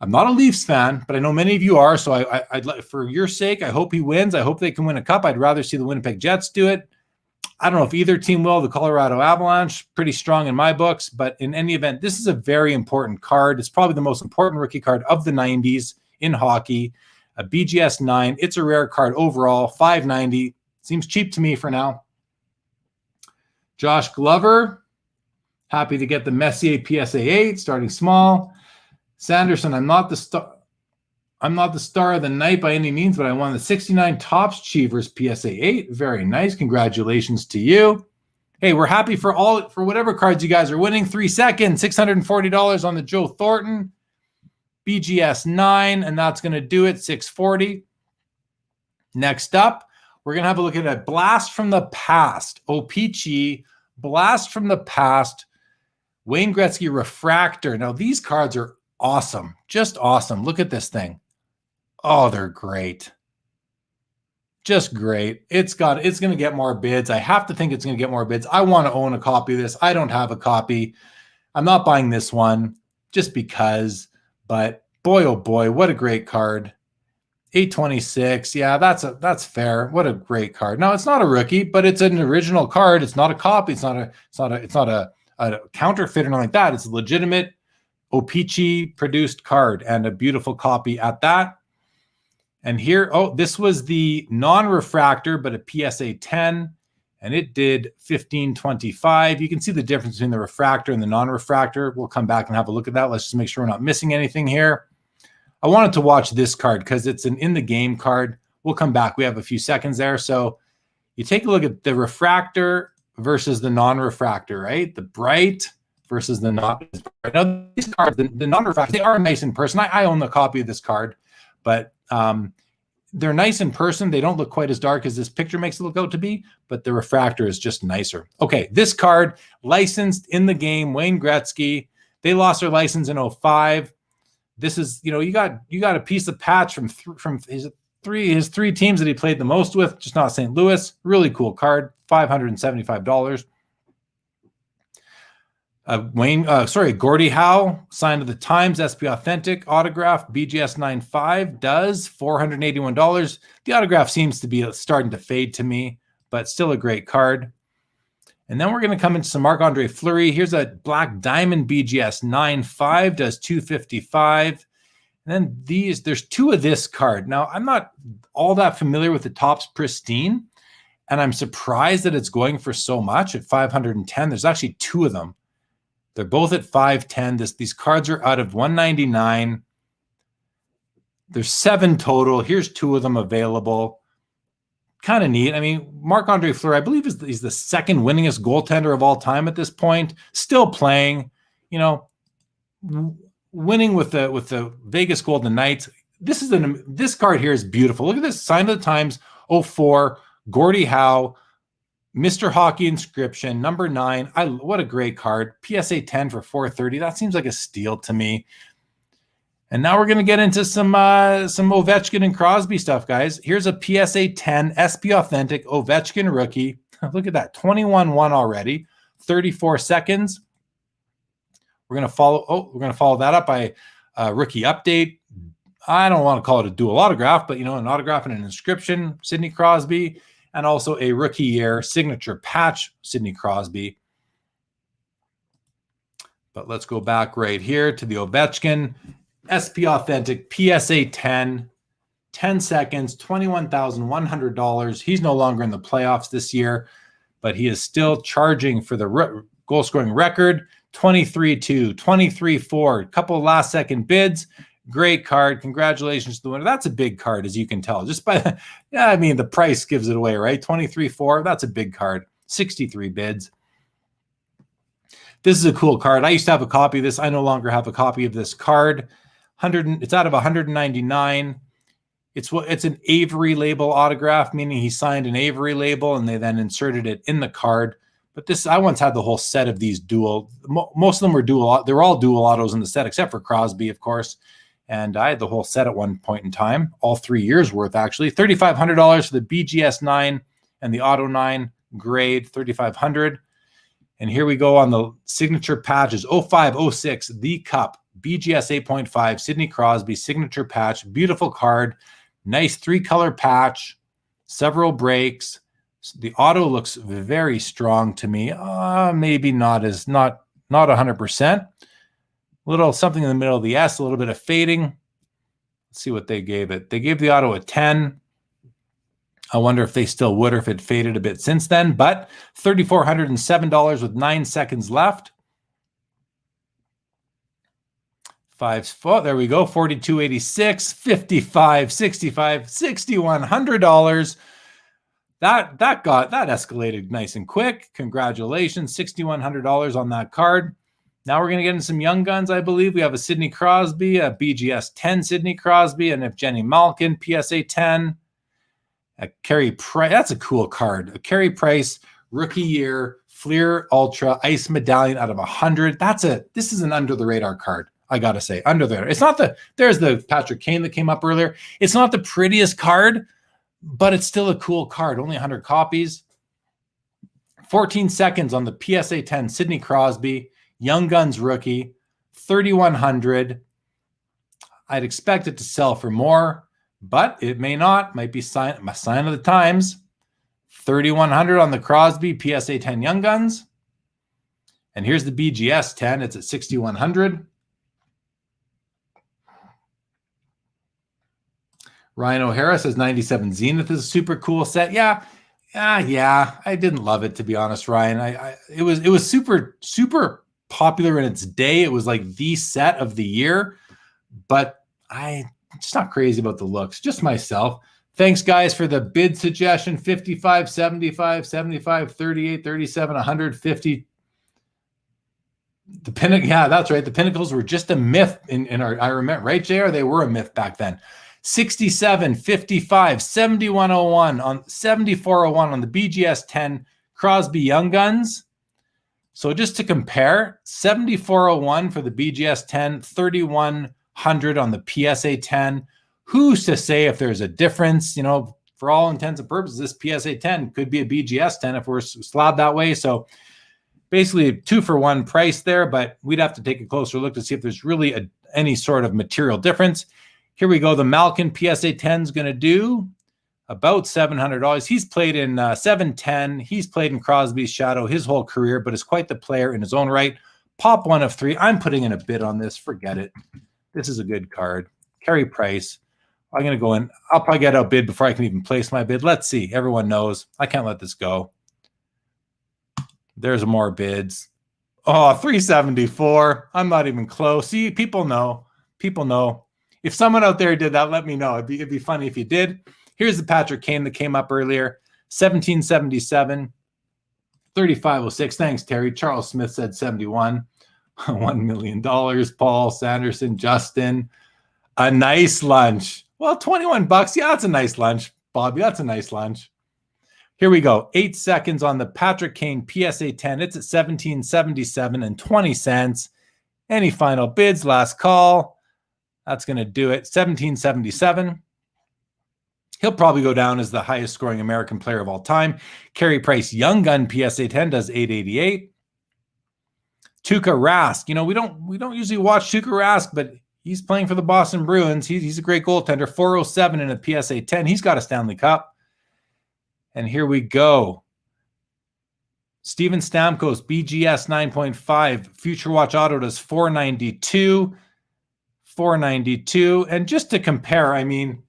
Speaker 1: I'm not a Leafs fan, but I know many of you are. So I'd like, for your sake, I hope he wins. I hope they can win a cup. I'd rather see the Winnipeg Jets do it. I don't know if either team will. The Colorado Avalanche, pretty strong in my books. But in any event, this is a very important card. It's probably the most important rookie card of the 90s in hockey. A BGS 9. It's a rare card overall. $5.90. Seems cheap to me for now. Josh Glover. Happy to get the Messier PSA 8, starting small. Sanderson, I'm not the star of the night by any means, but I won the 69 Topps Cheevers PSA 8. Very nice. Congratulations to you. Hey, we're happy for whatever cards you guys are winning. 3 seconds, $640 on the Joe Thornton. BGS 9, and that's going to do it, $640. Next up, we're going to have a look at a Blast from the Past. OPG, Blast from the Past. Wayne Gretzky Refractor. Now, these cards are awesome. Just awesome. Look at this thing. Oh, they're great. Just great. It's going to get more bids. I have to think it's going to get more bids. I want to own a copy of this. I don't have a copy. I'm not buying this one just because, but boy, oh boy, what a great card. 826. Yeah, that's fair. What a great card. Now, it's not a rookie, but it's an original card. It's not a copy. It's not a counterfeit or anything like that. It's a legitimate O-Pee-Chee produced card and a beautiful copy at that. And here, this was the non-refractor, but a PSA 10, and it did 1525. You can see the difference between the refractor and the non-refractor. We'll come back and have a look at that. Let's just make sure we're not missing anything here. I wanted to watch this card because it's an in-the-game card. We'll come back. We have a few seconds there. So you take a look at the refractor versus the non-refractor, right? The bright versus the not. Now, these cards, the non-refractor, they are nice in person. I own the copy of this card, but they're nice in person. They don't look quite as dark as this picture makes it look out to be, but the refractor is just nicer. Okay, this card, licensed in the game, Wayne Gretzky. They lost their license in 2005. This is, you got a piece of patch from his three teams that he played the most with, just not St. Louis. Really cool card, $575. Gordie Howe, signed to the Times, SP Authentic, autograph, BGS 9.5, does $481. The autograph seems to be starting to fade to me, but still a great card. And then we're going to come into some Marc-Andre Fleury. Here's a Black Diamond BGS 9.5, does $255. And then there's two of this card. Now, I'm not all that familiar with the Topps Pristine, and I'm surprised that it's going for so much at $510. There's actually two of them. They're both at $510. These cards are out of $199. There's 7 total. Here's 2 of them available. Kind of neat. I mean, Marc-Andre Fleury, I believe he's the second winningest goaltender of all time at this point. Still playing, winning with the Vegas Golden Knights. This card here is beautiful. Look at this, signed to the Times, 04, Gordie Howe, Mr. Hockey inscription, number 9. What a great card. PSA 10 for $430. That seems like a steal to me. And now we're going to get into some Ovechkin and Crosby stuff, guys. Here's a PSA 10 SP Authentic Ovechkin rookie. Look at that, 21-1 already, 34 seconds. We're going to follow that up by a rookie update. I don't want to call it a dual autograph, but an autograph and an inscription, Sidney Crosby, and also a rookie year signature patch, Sidney Crosby. But let's go back right here to the Ovechkin SP Authentic PSA 10, 10 seconds, $21,100. He's no longer in the playoffs this year, but he is still charging for the goal scoring record, 23-2, 23-4, a couple of last second bids. Great card. Congratulations to the winner. That's a big card, as you can tell. Just by the price gives it away, right? 23-4. That's a big card. 63 bids. This is a cool card. I used to have a copy of this. I no longer have a copy of this card. It's out of 199. It's an Avery label autograph, meaning he signed an Avery label and they then inserted it in the card. But I once had the whole set of these dual. Most of them were dual. They were all dual autos in the set, except for Crosby, of course. And I had the whole set at one point in time, all 3 years worth, actually. $3,500 for the BGS 9 and the Auto 9 grade, $3,500. And here we go on the signature patches, 05, 06, the Cup, BGS 8.5, Sidney Crosby, signature patch, beautiful card, nice 3-color patch, several breaks, The auto looks very strong to me. Maybe not 100%. Little something in the middle of the S, a little bit of fading. Let's see what they gave it. They gave the auto a 10. I wonder if they still would or if it faded a bit since then, but $3,407 with 9 seconds left. There we go. 42.86, 55, 65, $6,100. That escalated nice and quick. Congratulations, $6,100 on that card. Now we're going to get into some young guns, I believe. We have a Sidney Crosby, a BGS 10 Sidney Crosby, an Evgeny Malkin, PSA 10, a Carey Price. That's a cool card. A Carey Price, rookie year, Flir Ultra, Ice Medallion out of 100. This is an under-the-radar card, I got to say. Under the radar. It's not there's the Patrick Kane that came up earlier. It's not the prettiest card, but it's still a cool card. Only 100 copies. 14 seconds on the PSA 10 Sidney Crosby. Young Guns rookie, 3,100. I'd expect it to sell for more, but it may not. Might be a sign of the times. 3,100 on the Crosby PSA 10 Young Guns. And here's the BGS 10. It's at 6,100. Ryan O'Hara says 97 Zenith is a super cool set. Yeah. I didn't love it, to be honest, Ryan. It was super popular in its day. It was like the set of the year, but I'm just not crazy about the looks. Just myself. Thanks, guys, for the bid suggestion. 55, 75, 75, 38, 37, 150. The pinnacle, yeah, that's right. The Pinnacles were just a myth in our. I remember, right, JR? They were a myth back then. 67, 55, 7101 on 7401 on the BGS 10 Crosby Young Guns. So just to compare, 7401 for the BGS 10, 3100 on the PSA 10. Who's to say if there's a difference? You know, for all intents and purposes, this PSA 10 could be a BGS 10 if we're slabbed that way. So basically a 2-for-1 price there, but we'd have to take a closer look to see if there's really any sort of material difference. Here we go. The Malkin PSA 10 is going to do about $700. He's played in 710. He's played in Crosby's shadow his whole career, but is quite the player in his own right. Pop 1 of 3. I'm putting in a bid on this. Forget it. This is a good card. Carey Price. I'm going to go in. I'll probably get outbid before I can even place my bid. Let's see. Everyone knows. I can't let this go. There's more bids. Oh, 374. I'm not even close. See, people know. People know. If someone out there did that, let me know. It'd be funny if you did. Here's the Patrick Kane that came up earlier. 1777. 3506. Thanks, Terry. Charles Smith said 71. $1 million. Paul Sanderson. Justin. A nice lunch. Well, $21. Yeah, that's a nice lunch, Bobby. That's a nice lunch. Here we go. 8 seconds on the Patrick Kane PSA 10. It's at 1777 and 20 cents. Any final bids? Last call. That's going to do it. 1777. He'll probably go down as the highest scoring American player of all time. Carey Price Young Gun PSA 10 does 888. Tuukka Rask. You know, we don't usually watch Tuukka Rask, but he's playing for the Boston Bruins. He's a great goaltender. 407 in a PSA 10. He's got a Stanley Cup. And here we go. Steven Stamkos, BGS 9.5. Future Watch Auto does 492. 492. And just to compare, I mean,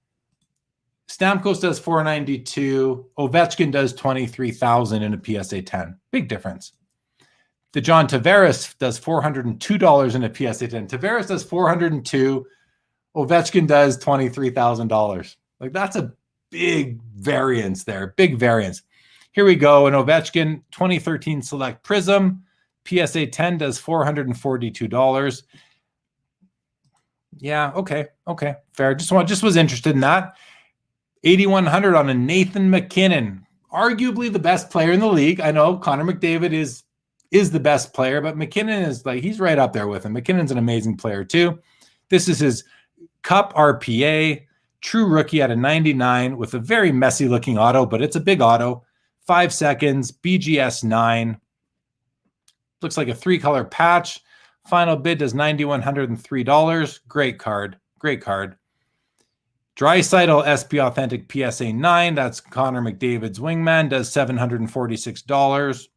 Speaker 1: Stamkos does 492. Ovechkin does 23,000 in a PSA 10. Big difference. The John Tavares does $402 in a PSA 10. Tavares does 402. Ovechkin does $23,000. Like, that's a big variance there. Big variance. Here we go. An Ovechkin 2013 Select Prism. PSA 10 does $442. Yeah, okay. Fair. Just was interested in that. 8,100 on a Nathan McKinnon. Arguably the best player in the league. I know Connor McDavid is the best player, but McKinnon is like, he's right up there with him. McKinnon's an amazing player too. This is his Cup RPA, true rookie at a 99 with a very messy looking auto, but it's a big auto. 5 seconds, BGS 9. Looks like a 3-color patch. Final bid does $9,103. Great card. Draisaitl SP Authentic PSA 9. That's Connor McDavid's wingman. Does $746.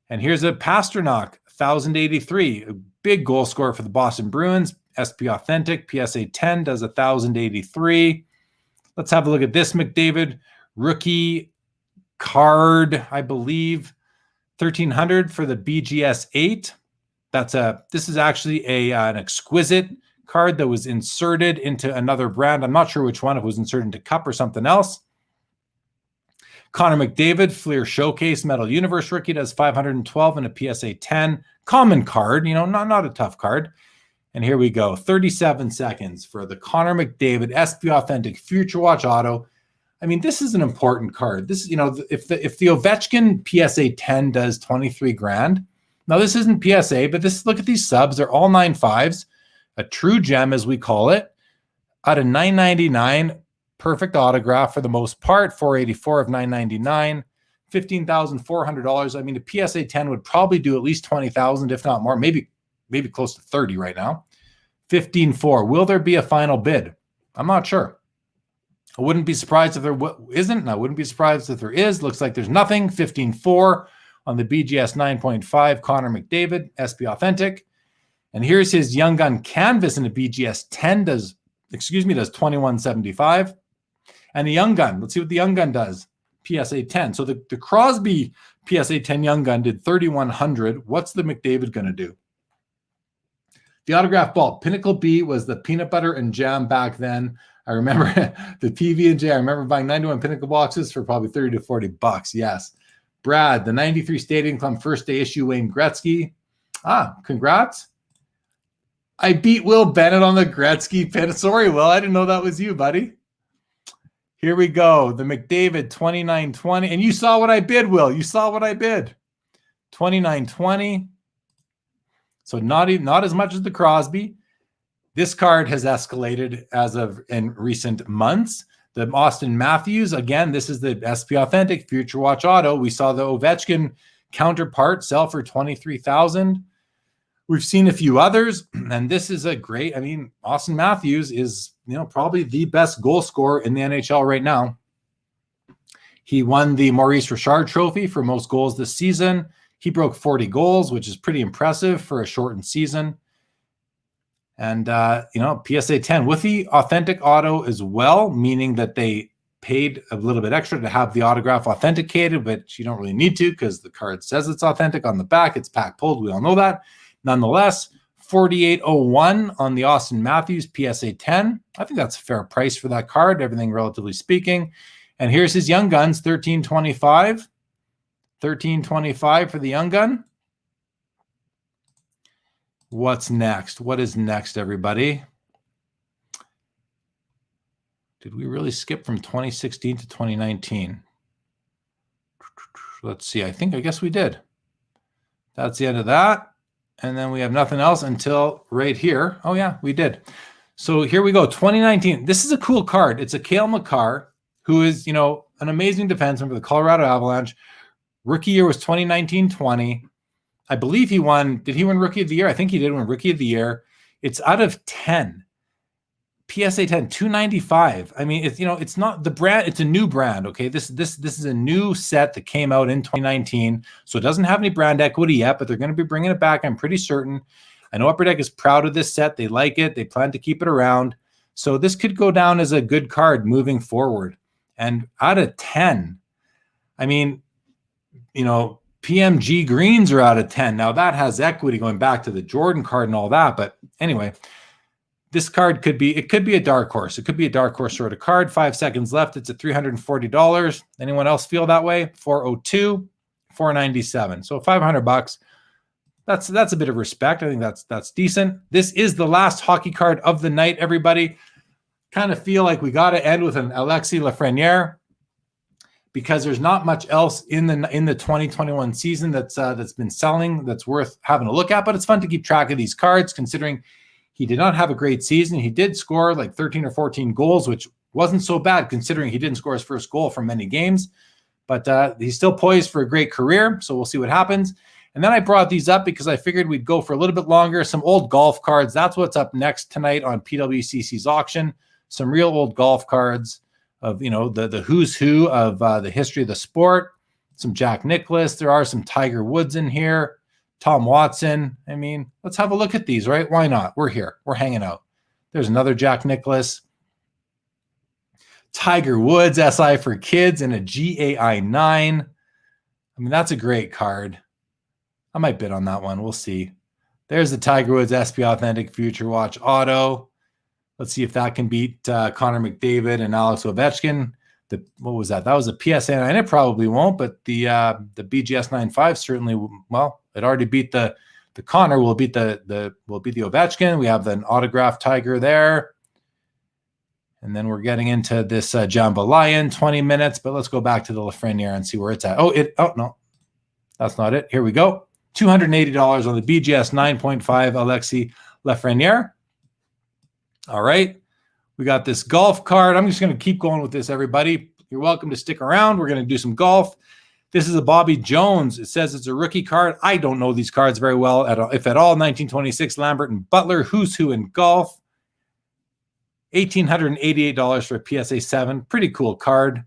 Speaker 1: And here's a Pasternak 1083. A big goal scorer for the Boston Bruins. SP Authentic PSA 10 does 1083. Let's have a look at this Mcdavid rookie card, I believe, 1300 for the BGS 8. This is actually an exquisite card that was inserted into another brand. I'm not sure which one. If it was inserted into Cup or something else. Connor McDavid Flir Showcase Metal Universe rookie does 512 and a PSA 10. Common card, not a tough card. And here we go, 37 seconds for the Connor McDavid SP Authentic Future Watch Auto. I mean, this is an important card. This, if the Ovechkin PSA 10 does 23 grand. Now this isn't PSA, but look at these subs. They're all 9.5s, a true gem as we call it. Out of 999, perfect autograph for the most part. 484 of 999, $15,400. I mean, the PSA 10 would probably do at least 20,000, if not more. Maybe close to 30 right now. 15.4. Will there be a final bid? I'm not sure. I wouldn't be surprised if there isn't, and I wouldn't be surprised if there is. Looks like there's nothing. 15.4 on the BGS 9.5 Connor McDavid SP Authentic. And here's his Young Gun canvas in the BGS 10 does 21.75. And the Young Gun, let's see what the Young Gun does. PSA 10. So the Crosby PSA 10 Young Gun did 3,100. What's the McDavid going to do? The autograph ball. Pinnacle B was the peanut butter and jam back then. I remember the PB&J. I remember buying 91 Pinnacle boxes for probably 30 to 40 bucks. Yes. Brad, the 93 Stadium Club first day issue Wayne Gretzky. Congrats. I beat Will Bennett on the Gretzky pin. Sorry, Will. I didn't know that was you, buddy. Here we go. The McDavid 2920. And you saw what I bid, Will. You saw what I bid. 2920. So not as much as the Crosby. This card has escalated as of in recent months. The Austin Matthews, again, this is the SP Authentic Future Watch Auto. We saw the Ovechkin counterpart sell for $23,000. We've seen a few others, and this is a great, Austin Matthews is, probably the best goal scorer in the NHL right now. He won the Maurice Richard Trophy for most goals this season. He broke 40 goals, which is pretty impressive for a shortened season. And, PSA 10 with the authentic auto as well, meaning that they paid a little bit extra to have the autograph authenticated, but you don't really need to because the card says it's authentic on the back. It's pack pulled. We all know that. Nonetheless, 48.01 on the Austin Matthews PSA 10. I think that's a fair price for that card, everything relatively speaking. And here's his Young Guns, 13.25. 13.25 for the Young Gun. What's next? What is next, everybody? Did we really skip from 2016 to 2019? Let's see. I guess we did. That's the end of that. And then we have nothing else until right here. Oh, yeah, we did. So here we go. 2019. This is a cool card. It's a Cale Makar, who is, an amazing defenseman for the Colorado Avalanche. Rookie year was 2019-20. I believe he won. Did he win Rookie of the Year? I think he did win Rookie of the Year. It's out of 10. PSA 10, 295. It's not the brand. It's a new brand. Okay, this is a new set that came out in 2019, so it doesn't have any brand equity yet, but they're going to be bringing it back. I'm pretty certain. I know Upper Deck is proud of this set. They like it. They plan to keep it around. So this could go down as a good card moving forward. And out of 10, PMG greens are out of 10. Now that has equity going back to the Jordan card and all that. But anyway, this card could be a dark horse. It could be a dark horse sort of card. 5 seconds left. It's at $340. Anyone else feel that way? 402, 497. So $500. That's a bit of respect. I think that's decent. This is the last hockey card of the night, everybody. Kind of feel like we got to end with an Alexis Lafreniere, because there's not much else in the 2021 season that's been selling that's worth having a look at. But it's fun to keep track of these cards, considering he did not have a great season. He did score like 13 or 14 goals, which wasn't so bad considering he didn't score his first goal from many games. But he's still poised for a great career, so we'll see what happens. And then I brought these up because I figured we'd go for a little bit longer. Some old golf cards. That's what's up next tonight on PWCC's auction. some real old golf cards of, you know, the who's who of the history of the sport. Some Jack Nicklaus. There are some Tiger Woods in here. Tom Watson. I mean, let's have a look at these, right? Why not? We're here. We're hanging out. There's another Jack Nicklaus. Tiger Woods SI for kids and a GAI 9. I mean, that's a great card. I might bid on that one. We'll see. There's the Tiger Woods SP Authentic Future Watch Auto. Let's see if that can beat Connor McDavid and Alex Ovechkin. What was that? That was a PSA 9. It probably won't, but the BGS 9.5 certainly. Well, it already beat the Connor. Will beat the Ovechkin. We have an autographed Tiger there, and then we're getting into this Jambalaya in 20 minutes. But let's go back to the Lafreniere and see where it's at. Oh no, that's not it. Here we go. $280 on the BGS 9.5 Alexis Lafreniere. All right. We got this golf card. I'm just going to keep going with this, everybody. You're welcome to stick around. We're going to do some golf. This is a Bobby Jones. It says it's a rookie card. I don't know these cards very well, if at all. 1926 Lambert and Butler. Who's who in golf. $1,888 for a PSA 7. Pretty cool card.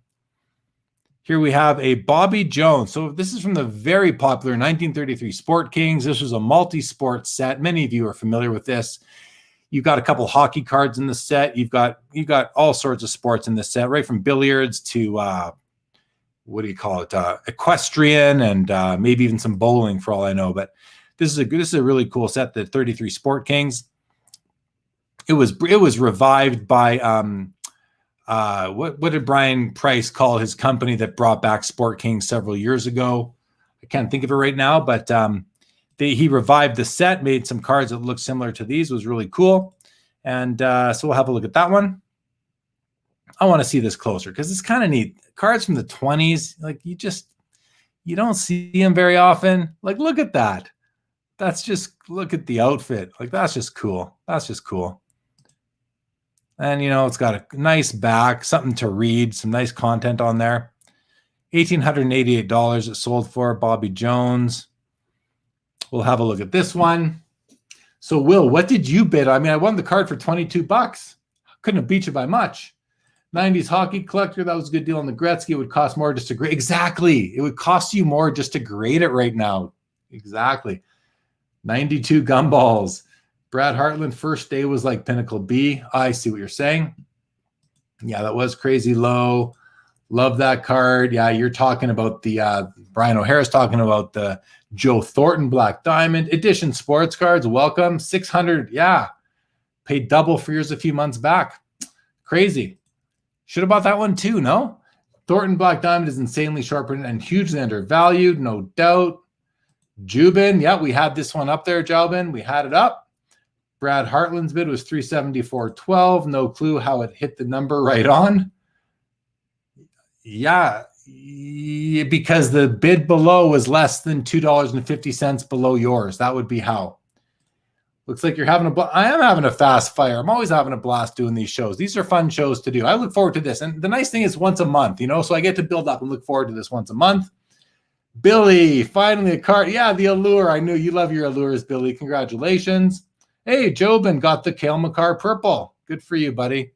Speaker 1: Here we have a Bobby Jones. So this is from the very popular 1933 Sport Kings. This was a multi-sport set. Many of you are familiar with this. You've got a couple hockey cards in the set. You've got all sorts of sports in this set, right from billiards to what do you call it? Equestrian and maybe even some bowling, for all I know. But this is a really cool set. The 33 Sport Kings. It was revived by what did Brian Price call his company that brought back Sport Kings several years ago? I can't think of it right now, but he revived the set, made some cards that look similar to these. It was really cool. And so we'll have a look at that one. I want to see this closer because it's kind of neat. Cards from the 20s, like you don't see them very often. Like, look at that. Look at the outfit. Like, that's just cool. That's just cool. And, you know, it's got a nice back, something to read, some nice content on there. $1,888 it sold for. Bobby Jones. We'll have a look at this one. So, Will, what did you bid? I mean, I won the card for $22. Couldn't have beat you by much. 90s hockey collector. That was a good deal on the Gretzky. It would cost more just to grade. Exactly. It would cost you more just to grade it right now. Exactly. 92 gumballs. Brad Hartland, first day was like Pinnacle B. I see what you're saying. Yeah, that was crazy low. Love that card. Yeah, you're talking about the Brian O'Hara's talking about the Joe Thornton Black Diamond Edition sports cards. Welcome. 600. Yeah. Paid double for yours a few months back. Crazy. Should have bought that one too, no? Thornton Black Diamond is insanely sharpened and hugely undervalued, no doubt. Jubin. Yeah, we had this one up there, Jalbin. We had it up. Brad Hartland's bid was $374.12. No clue how it hit the number right on. Yeah, because the bid below was less than $2.50 below yours. That would be how. Looks like you're having a blast. I am having a fast fire. I'm always having a blast doing these shows. These are fun shows to do. I look forward to this. And the nice thing is once a month, you know, so I get to build up and look forward to this once a month. Billy, finally a card. Yeah, the Allure. I knew you love your Allures, Billy. Congratulations. Hey, Jobin got the Cale Makar purple. Good for you, buddy.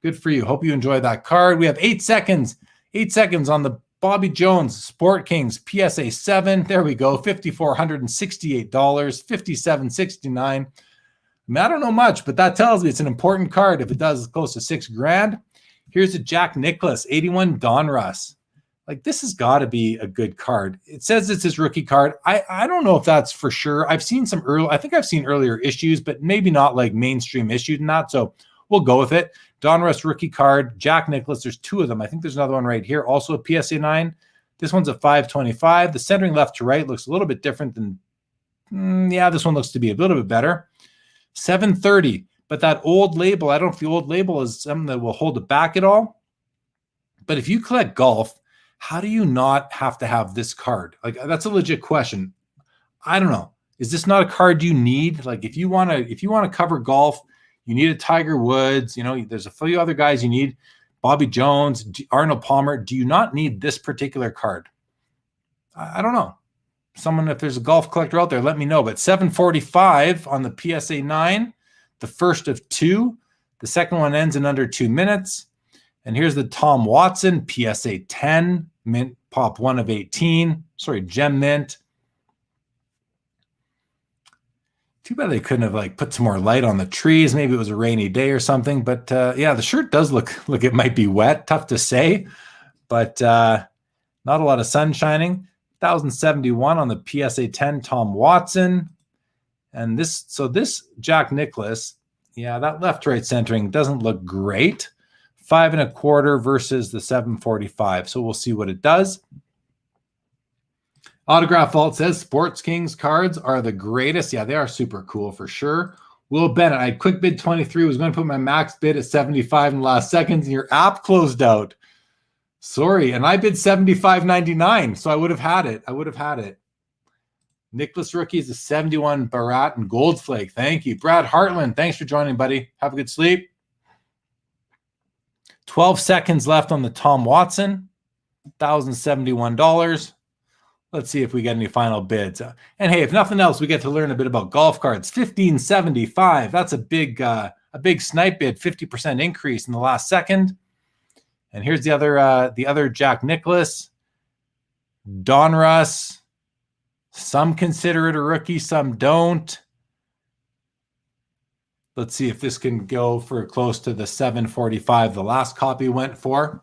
Speaker 1: Good for you. Hope you enjoy that card. We have 8 seconds. 8 seconds on the Bobby Jones Sport Kings PSA 7. There we go. $5,468. $5,769. I mean, I don't know much, but that tells me it's an important card. If it does, it's close to $6,000. Here's a Jack Nicklaus 81 Donruss. Like, this has got to be a good card. It says it's his rookie card. I don't know if that's for sure. I've seen some I think I've seen earlier issues, but maybe not like mainstream issues and that. So we'll go with it. Donruss rookie card, Jack Nicklaus. There's 2 of them. I think there's another one right here. Also a PSA 9. This one's a 525. The centering left to right looks a little bit different than, yeah, this one looks to be a little bit better. 730. But that old label, I don't know if the old label is something that will hold it back at all. But if you collect golf, how do you not have to have this card? Like, that's a legit question. I don't know. Is this not a card you need? Like, if you want to cover golf, you need a Tiger Woods. You know, there's a few other guys you need. Bobby Jones, Arnold Palmer. Do you not need this particular card? I don't know. Someone, if there's a golf collector out there, let me know. But 745 on the PSA 9, the first of 2. The second one ends in under 2 minutes. And here's the Tom Watson PSA 10 mint pop 1 of 18. Sorry, gem mint. Too bad they couldn't have like put some more light on the trees. Maybe it was a rainy day or something. But yeah, the shirt does look it might be wet. Tough to say, but not a lot of sun shining. 1071 on the PSA 10 Tom Watson. And this Jack Nicklaus, yeah, that left-right centering doesn't look great. 5 1/4 versus the 745. So we'll see what it does. Autograph Vault says Sports Kings cards are the greatest. Yeah, they are super cool for sure. Will Bennett, I quick bid 23, was going to put my max bid at 75 in the last seconds, and your app closed out. Sorry, and I bid 75.99, so I would have had it. Nicholas rookie is a 71 Barat and Gold Flake. Thank you. Brad Hartland, thanks for joining, buddy. Have a good sleep. 12 seconds left on the Tom Watson, $1,071. Let's see if we get any final bids. And hey, if nothing else, we get to learn a bit about golf cards. 1575. That's a big snipe bid, 50% increase in the last second. And here's the other Jack Nicklaus, Donruss. Some consider it a rookie, some don't. Let's see if this can go for close to the 745 the last copy went for.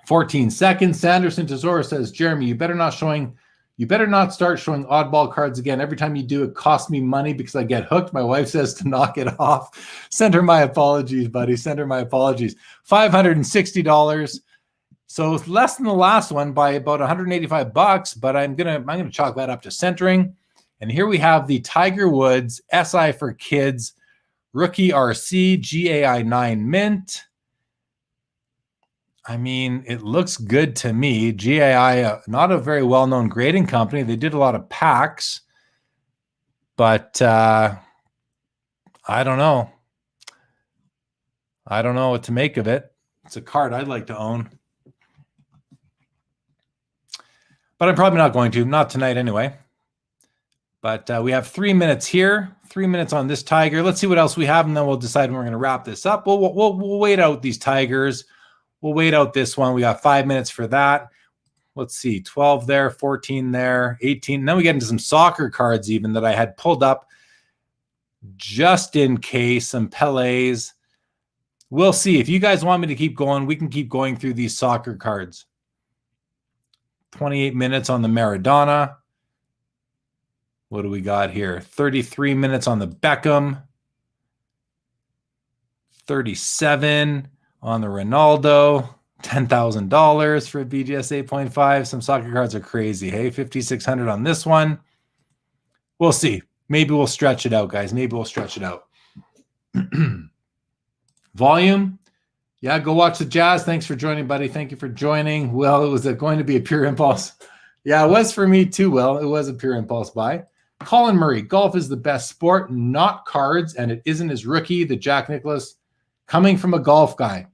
Speaker 1: 14 seconds. Sanderson Tesoro says, Jeremy, you better not start showing oddball cards again. Every time you do, it costs me money because I get hooked. My wife says to knock it off. Send her my apologies, buddy. Send her my apologies. $560. So it's less than the last one by about $185, but I'm gonna chalk that up to centering. And here we have the Tiger Woods SI for Kids Rookie RC GAI 9 mint. I mean, it looks good to me. GAI, not a very well-known grading company. They did a lot of packs, but I don't know. I don't know what to make of it. It's a card I'd like to own. But I'm probably not going to. Not tonight anyway. But we have 3 minutes here. 3 minutes on this Tiger. Let's see what else we have, and then we'll decide when we're going to wrap this up. We'll wait out these Tigers. We'll wait out this one. We got 5 minutes for that. Let's see. 12 there, 14 there, 18. And then we get into some soccer cards even that I had pulled up just in case. Some Pelés. We'll see. If you guys want me to keep going, we can keep going through these soccer cards. 28 minutes on the Maradona. What do we got here? 33 minutes on the Beckham. 37 on the Ronaldo. $10,000 for a BGS 8.5. Some soccer cards are crazy. Hey, 5,600 on this one. We'll see. Maybe we'll stretch it out, guys. Maybe we'll stretch it out. Volume. Yeah, go watch the Jazz. Thanks for joining, buddy. Thank you for joining. Well, it was going to be a pure impulse. Yeah, it was for me too, Will. It was a pure impulse buy. Colin Murray. Golf is the best sport, not cards, and it isn't his rookie, the Jack Nicklaus, coming from a golf guy.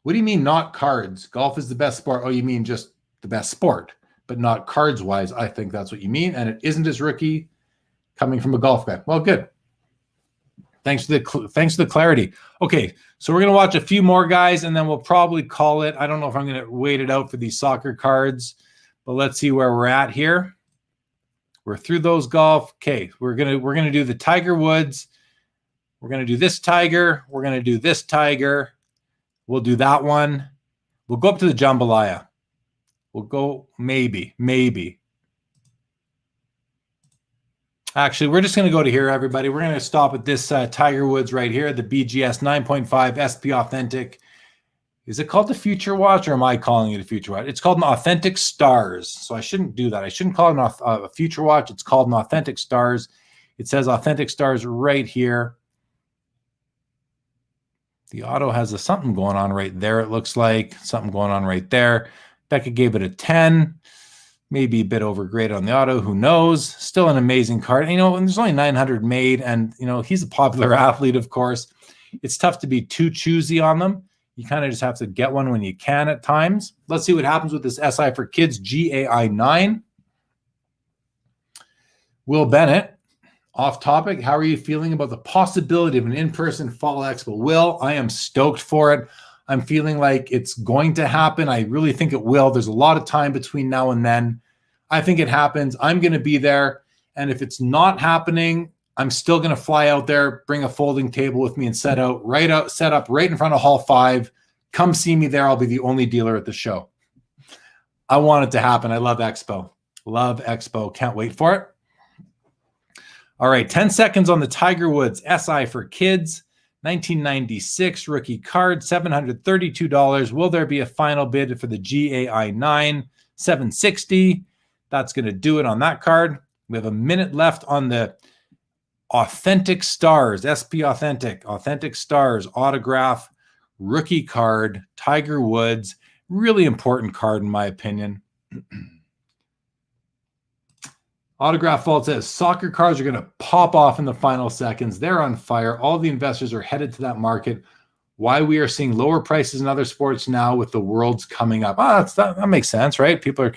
Speaker 1: What do you mean not cards? Golf is the best sport. Oh, you mean just the best sport, but not cards-wise. I think that's what you mean, and it isn't his rookie coming from a golf guy. Well, good. Thanks for the clarity. Okay, so we're going to watch a few more guys, and then we'll probably call it. I don't know if I'm going to wait it out for these soccer cards, but let's see where we're at here. We're through those golf. Okay, we're gonna do the Tiger Woods. We're going to do this Tiger. We're going to do this Tiger. We'll do that one. We'll go up to the Jambalaya. We'll go maybe. Actually, we're just going to go to here, everybody. We're going to stop at this Tiger Woods right here, the BGS 9.5 SP Authentic. Is it called the Future Watch, or am I calling it a Future Watch? It's called an Authentic Stars. So I shouldn't do that. I shouldn't call it a Future Watch. It's called an Authentic Stars. It says Authentic Stars right here. The auto has something going on right there. It looks like something going on right there. Becca gave it a 10. Maybe a bit overgraded on the auto. Who knows? Still an amazing card. And, and there's only 900 made. And, he's a popular athlete, of course. It's tough to be too choosy on them. You kind of just have to get one when you can at times. Let's see what happens with this SI for Kids GAI 9. Will Bennett. Off topic, how are you feeling about the possibility of an in-person Fall Expo? Will, I am stoked for it. I'm feeling like it's going to happen. I really think it will. There's a lot of time between now and then. I think it happens. I'm going to be there. And if it's not happening, I'm still going to fly out there, bring a folding table with me and set up right in front of Hall 5. Come see me there. I'll be the only dealer at the show. I want it to happen. I love Expo. Love Expo. Can't wait for it. All right, 10 seconds on the Tiger Woods SI for kids. 1996 rookie card, $732. Will there be a final bid for the GAI 9? $760. That's going to do it on that card. We have a minute left on the Authentic Stars, SP Authentic Stars autograph rookie card, Tiger Woods. Really important card in my opinion. Autograph Vault says soccer cards are going to pop off in the final seconds. They're on fire. All the investors are headed to that market. Why we are seeing lower prices in other sports now with the Worlds coming up. That makes sense, right? People are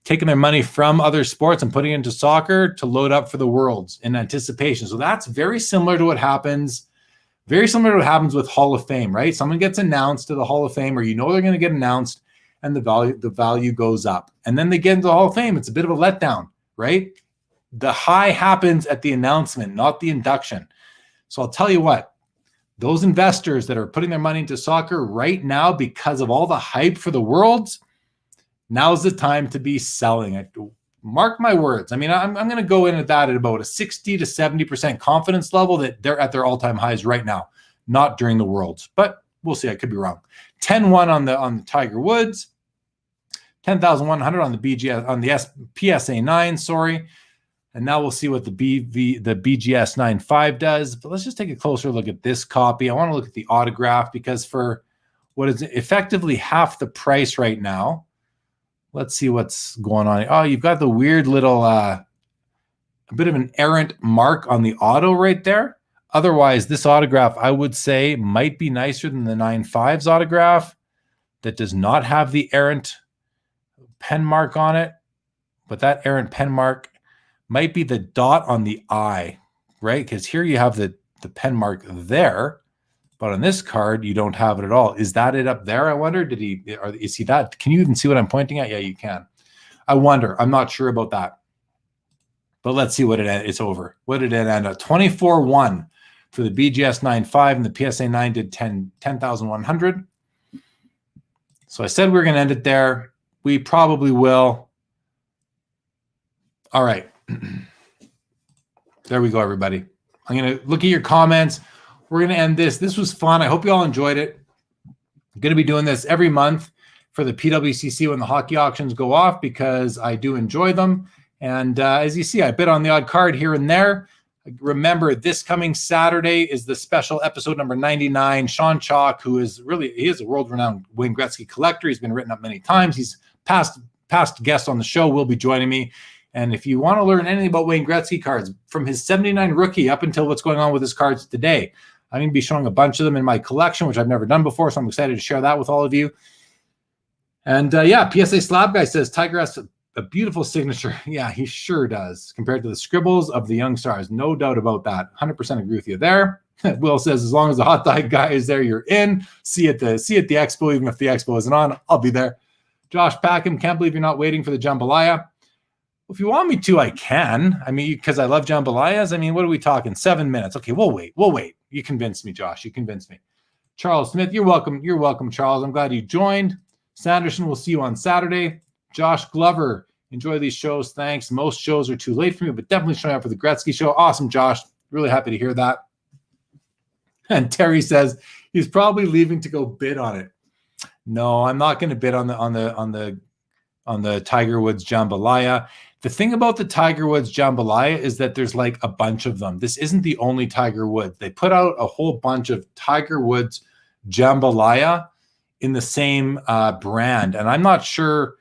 Speaker 1: taking their money from other sports and putting it into soccer to load up for the Worlds in anticipation. So that's very similar to what happens. Very similar to what happens with Hall of Fame, right? Someone gets announced to the Hall of Fame, or you know they're going to get announced, and the value goes up. And then they get into the Hall of Fame. It's a bit of a letdown, right? The high happens at the announcement, not the induction. So I'll tell you what, those investors that are putting their money into soccer right now because of all the hype for the Worlds, now's the time to be selling. Mark my words. I mean, I'm going to go in at that at about a 60 to 70% confidence level that they're at their all-time highs right now, not during the Worlds. But we'll see. I could be wrong. 10-1 on the Tiger Woods, 10,100 on the BGS on the PSA 9. Sorry. And now we'll see what the BGS 9.5 does. But let's just take a closer look at this copy. I want to look at the autograph because for what is effectively half the price right now, let's see what's going on. Oh, you've got the weird little, a bit of an errant mark on the auto right there. Otherwise, this autograph, I would say, might be nicer than the 9.5's autograph that does not have the errant pen mark on it. But that errant pen mark might be the dot on the I, right? Because here you have the pen mark there, but on this card, you don't have it at all. Is that it up there? I wonder, is he that? Can you even see what I'm pointing at? Yeah, you can. I wonder. I'm not sure about that. But let's see what it's over. What did it end up? 24-1 for the BGS 9.5, and the PSA 9 did 10,100. So I said we were going to end it there. We probably will. All right. There we go, everybody. I'm going to look at your comments. We're going to end this. This was fun. I hope you all enjoyed it. I'm going to be doing this every month for the PWCC when the hockey auctions go off because I do enjoy them. And as you see, I bid on the odd card here and there. Remember, this coming Saturday is the special episode number 99. Sean Chalk, he is a world-renowned Wayne Gretzky collector. He's been written up many times. He's past guest on the show, will be joining me. And if you want to learn anything about Wayne Gretzky cards, from his 79 rookie up until what's going on with his cards today, I'm going to be showing a bunch of them in my collection, which I've never done before, so I'm excited to share that with all of you. And yeah, PSA Slab Guy says, Tiger has a beautiful signature. Yeah, he sure does, compared to the scribbles of the young stars. No doubt about that. 100% agree with you there. Will says, as long as the hot dog guy is there, you're in. See you at the expo, even if the expo isn't on. I'll be there. Josh Packham, can't believe you're not waiting for the Jambalaya. If you want me to, I can. I mean, because I love jambalayas. I mean, what are we talking? 7 minutes. Okay, we'll wait. We'll wait. You convinced me, Josh. You convinced me. Charles Smith, you're welcome. You're welcome, Charles. I'm glad you joined. Sanderson, we'll see you on Saturday. Josh Glover, enjoy these shows. Thanks. Most shows are too late for me, but definitely showing up for the Gretzky show. Awesome, Josh. Really happy to hear that. And Terry says he's probably leaving to go bid on it. No, I'm not going to bid on the Tiger Woods Jambalaya. The thing about the Tiger Woods Jambalaya is that there's like a bunch of them. This isn't the only Tiger Woods. They put out a whole bunch of Tiger Woods Jambalaya in the same brand. And I'm not sure,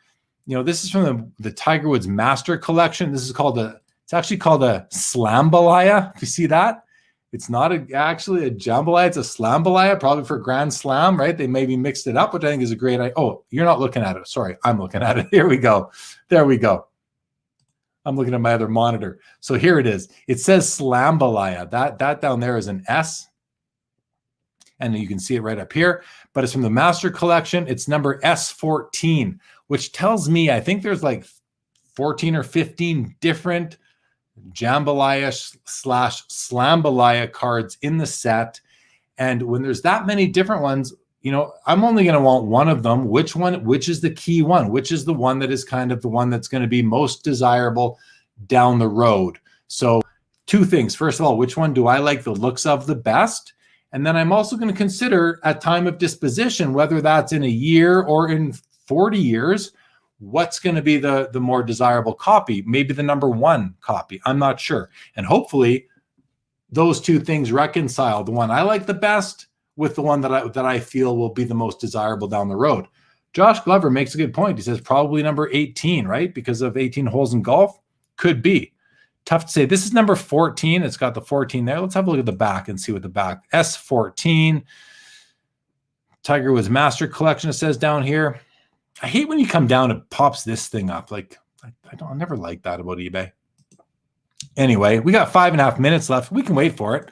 Speaker 1: this is from the Tiger Woods Master Collection. This is it's actually called a Slambalaya. If you see that, it's not actually a Jambalaya. It's a Slambalaya, probably for Grand Slam, right? They maybe mixed it up, which I think is a great idea. Oh, you're not looking at it. Sorry, I'm looking at it. Here we go. There we go. I'm looking at my other monitor. So here it is. It says Jambalaya. That down there is an S. And you can see it right up here. But it's from the Master Collection. It's number S14, which tells me I think there's like 14 or 15 different Jambalaya / Slambalaya cards in the set. And when there's that many different ones, you know, I'm only going to want one of them. Which is the key one? Which is the one that is kind of the one that's going to be most desirable down the road? So two things. First of all, which one do I like the looks of the best? And then I'm also going to consider at time of disposition, whether that's in a year or in 40 years, what's going to be the more desirable copy, maybe the number one copy. I'm not sure. And hopefully those two things reconcile, the one I like the best with the one that I feel will be the most desirable down the road. Josh Glover makes a good point. He says probably number 18, right? Because of 18 holes in golf. Could be. Tough to say. This is number 14. It's got the 14 there. Let's have a look at the back and see what the back. S14. Tiger Woods Master Collection, it says down here. I hate when you come down, it pops this thing up. Like, I never like that about eBay. Anyway, we got 5.5 minutes left. We can wait for it.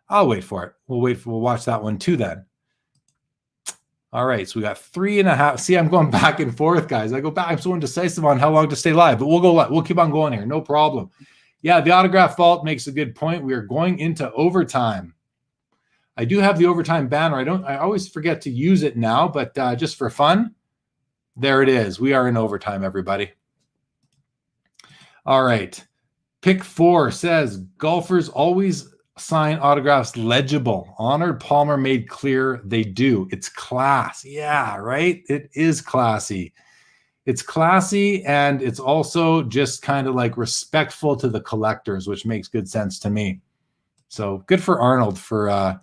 Speaker 1: I'll wait for it. We'll watch that one too then. All right, so we got 3.5. See, I'm going back and forth, guys. I go back. I'm so indecisive on how long to stay live, but we'll keep on going here. No problem. Yeah, the autograph vault makes a good point. We are going into overtime. I do have the overtime banner. I always forget to use it now, but just for fun, there it is. We are in overtime, everybody. All right. Pick 4 says golfers always sign autographs legible. Honored Palmer made clear they do. It's class. Yeah, right? It is classy. It's classy, and it's also just kind of like respectful to the collectors, which makes good sense to me. So good for Arnold for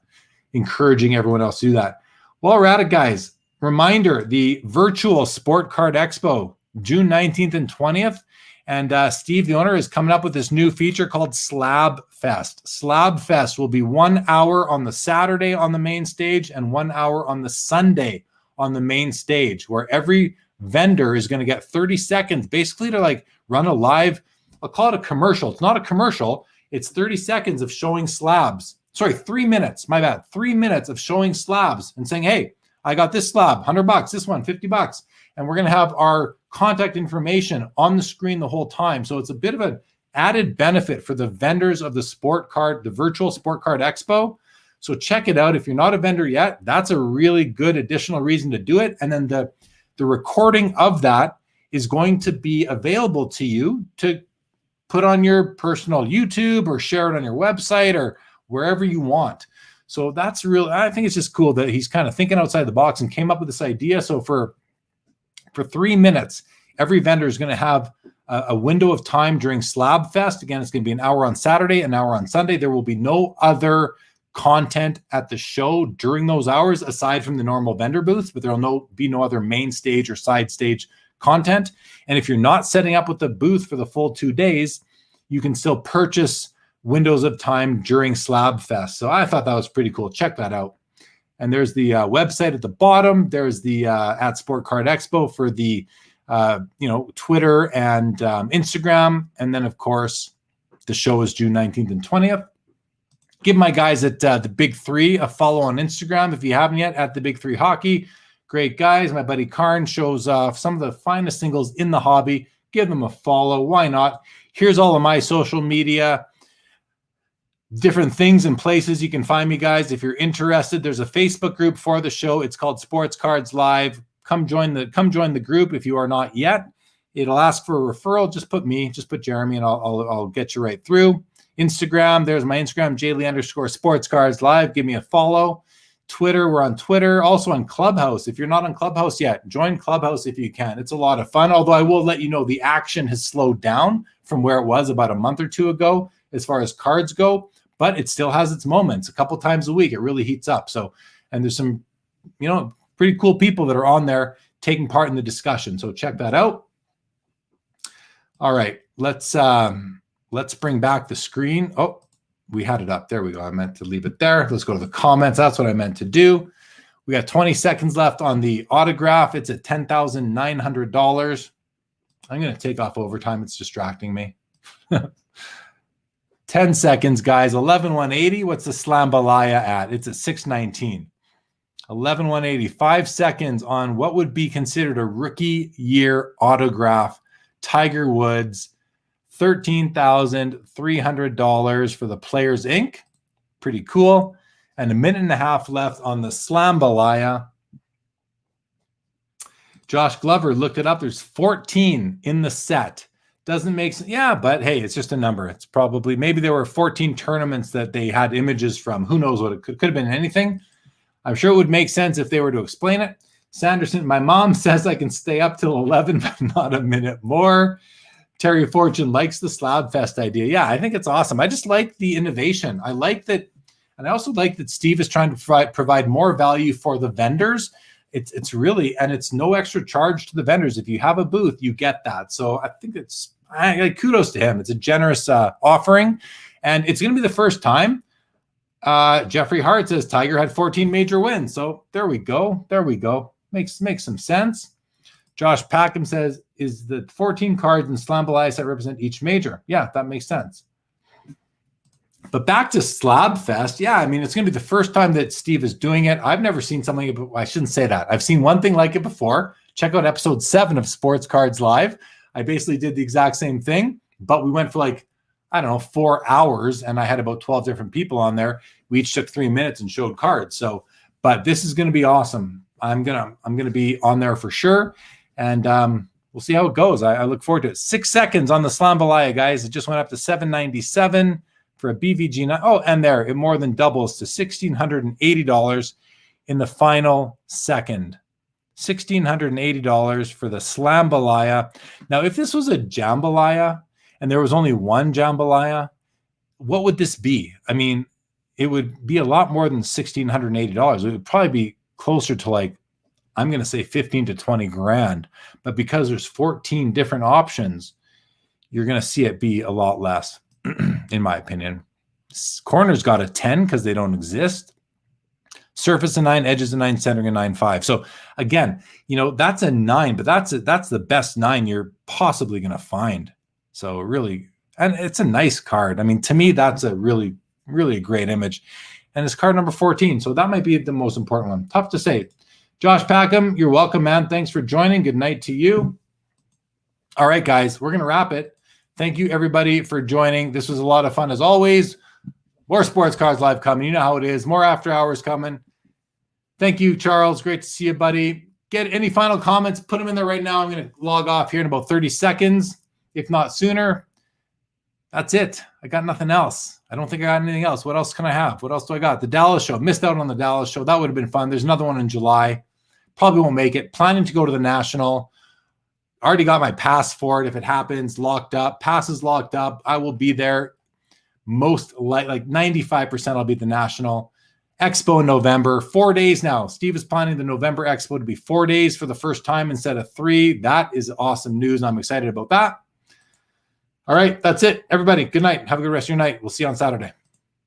Speaker 1: encouraging everyone else to do that. While we're at it, guys, reminder, the virtual Sport Card Expo, June 19th and 20th. And Steve, the owner, is coming up with this new feature called Slab Fest. Slab Fest will be 1 hour on the Saturday on the main stage and 1 hour on the Sunday on the main stage, where every vendor is going to get 30 seconds basically to like run a live, I'll call it a commercial. It's not a commercial. It's 30 seconds of showing slabs. Sorry, 3 minutes. My bad. 3 minutes of showing slabs and saying, hey, I got this slab, $100, this one, $50. And we're going to have our contact information on the screen the whole time. So it's a bit of an added benefit for the vendors of the virtual Sport Card Expo. So check it out. If you're not a vendor yet, that's a really good additional reason to do it. And then the recording of that is going to be available to you to put on your personal YouTube or share it on your website or wherever you want. So that's I think it's just cool that he's kind of thinking outside the box and came up with this idea. So for 3 minutes, every vendor is going to have a window of time during Slab Fest. Again, it's going to be an hour on Saturday, an hour on Sunday. There will be no other content at the show during those hours aside from the normal vendor booths, but there will be no other main stage or side stage content. And if you're not setting up with the booth for the full 2 days, you can still purchase windows of time during Slab Fest. So I thought that was pretty cool. Check that out. And there's the website at the bottom. There's the at Sport Card Expo for the Twitter and Instagram. And then, of course, the show is June 19th and 20th. Give my guys at the Big Three a follow on Instagram if you haven't yet, at the Big Three Hockey. Great guys. My buddy Karn shows off some of the finest singles in the hobby. Give them a follow. Why not? Here's all of my social media, different things and places you can find me, guys. If you're interested, there's a Facebook group for the show. It's called Sports Cards Live. Come join the group if you are not yet. It'll ask for a referral. Just put Jeremy, and I'll get you right through. Instagram, there's my Instagram, jlee_sportscardslive. Give me a follow. Twitter, we're on Twitter. Also on Clubhouse. If you're not on Clubhouse yet, join Clubhouse if you can. It's a lot of fun, although I will let you know the action has slowed down from where it was about a month or two ago as far as cards go, but it still has its moments. A couple times a week, it really heats up. So, and there's some, pretty cool people that are on there taking part in the discussion. So check that out. All right, let's bring back the screen. Oh, we had it up. There we go. I meant to leave it there. Let's go to the comments. That's what I meant to do. We got 20 seconds left on the autograph. It's at $10,900. I'm going to take off overtime. It's distracting me. 10 seconds, guys. 11,180. What's the Jambalaya at? It's at 619. 11,180. 5 seconds on what would be considered a rookie year autograph. Tiger Woods. $13,300 for the Players Inc. Pretty cool. And a minute and a half left on the Jambalaya. Josh Glover looked it up. There's 14 in the set. Doesn't make sense. Yeah, but hey, it's just a number. It's probably, maybe there were 14 tournaments that they had images from. Who knows what it could have been anything. I'm sure it would make sense if they were to explain it. Sanderson, my mom says I can stay up till 11, but not a minute more. Terry Fortune likes the Slab Fest idea. Yeah, I think it's awesome. I just like the innovation. I like that. And I also like that Steve is trying to provide more value for the vendors. It's really, and it's no extra charge to the vendors. If you have a booth, you get that. So I think kudos to him. It's a generous offering, and it's going to be the first time. Jeffrey Hart says Tiger had 14 major wins. So there we go. There we go. Makes some sense. Josh Packham says, is the 14 cards in Jambalaya set represent each major? Yeah, that makes sense. But back to Slab Fest. Yeah, I mean, it's going to be the first time that Steve is doing it. I've never seen something, I shouldn't say that. I've seen one thing like it before. Check out episode 7 of Sports Cards Live. I basically did the exact same thing, but we went for like, I don't know, 4 hours, and I had about 12 different people on there. We each took 3 minutes and showed cards. So, but this is going to be awesome. I'm gonna be on there for sure, and we'll see how it goes. I look forward to it. 6 seconds on the Jambalaya, guys. It just went up to $797 for a BVG9. Oh, and there it more than doubles to $1,680 in the final second. $1,680 for the Jambalaya. Now, if this was a Jambalaya and there was only one Jambalaya, what would this be? I mean, it would be a lot more than $1,680. It would probably be closer to, like, I'm going to say 15 to 20 grand. But because there's 14 different options, you're going to see it be a lot less, in my opinion. Corners got a 10 because they don't exist. Surface a 9, edges a 9, centering a 9.5. So again, you know, that's a 9, but that's the best 9 you're possibly going to find. So really, and it's a nice card. I mean, to me, that's a really, really great image. And it's card number 14. So that might be the most important one. Tough to say. Josh Packham, you're welcome, man. Thanks for joining. Good night to you. All right, guys, we're going to wrap it. Thank you, everybody, for joining. This was a lot of fun, as always. More Sports Cards Live coming. You know how it is. More after hours coming. Thank you, Charles. Great to see you, buddy. Get any final comments, put them in there right now. I'm going to log off here in about 30 seconds, if not sooner. That's it. I got nothing else. I don't think I got anything else. What else can I have? What else do I got? The Dallas show. Missed out on the Dallas show. That would have been fun. There's another one in July. Probably won't make it. Planning to go to the National. Already got my pass for it. If it happens, locked up. Pass is locked up. I will be there. Most like 95% I'll be at the National. Expo in November. 4 days now. Steve is planning the November Expo to be 4 days for the first time instead of 3. That is awesome news. I'm excited about that. All right, that's it. Everybody, good night. Have a good rest of your night. We'll see you on Saturday.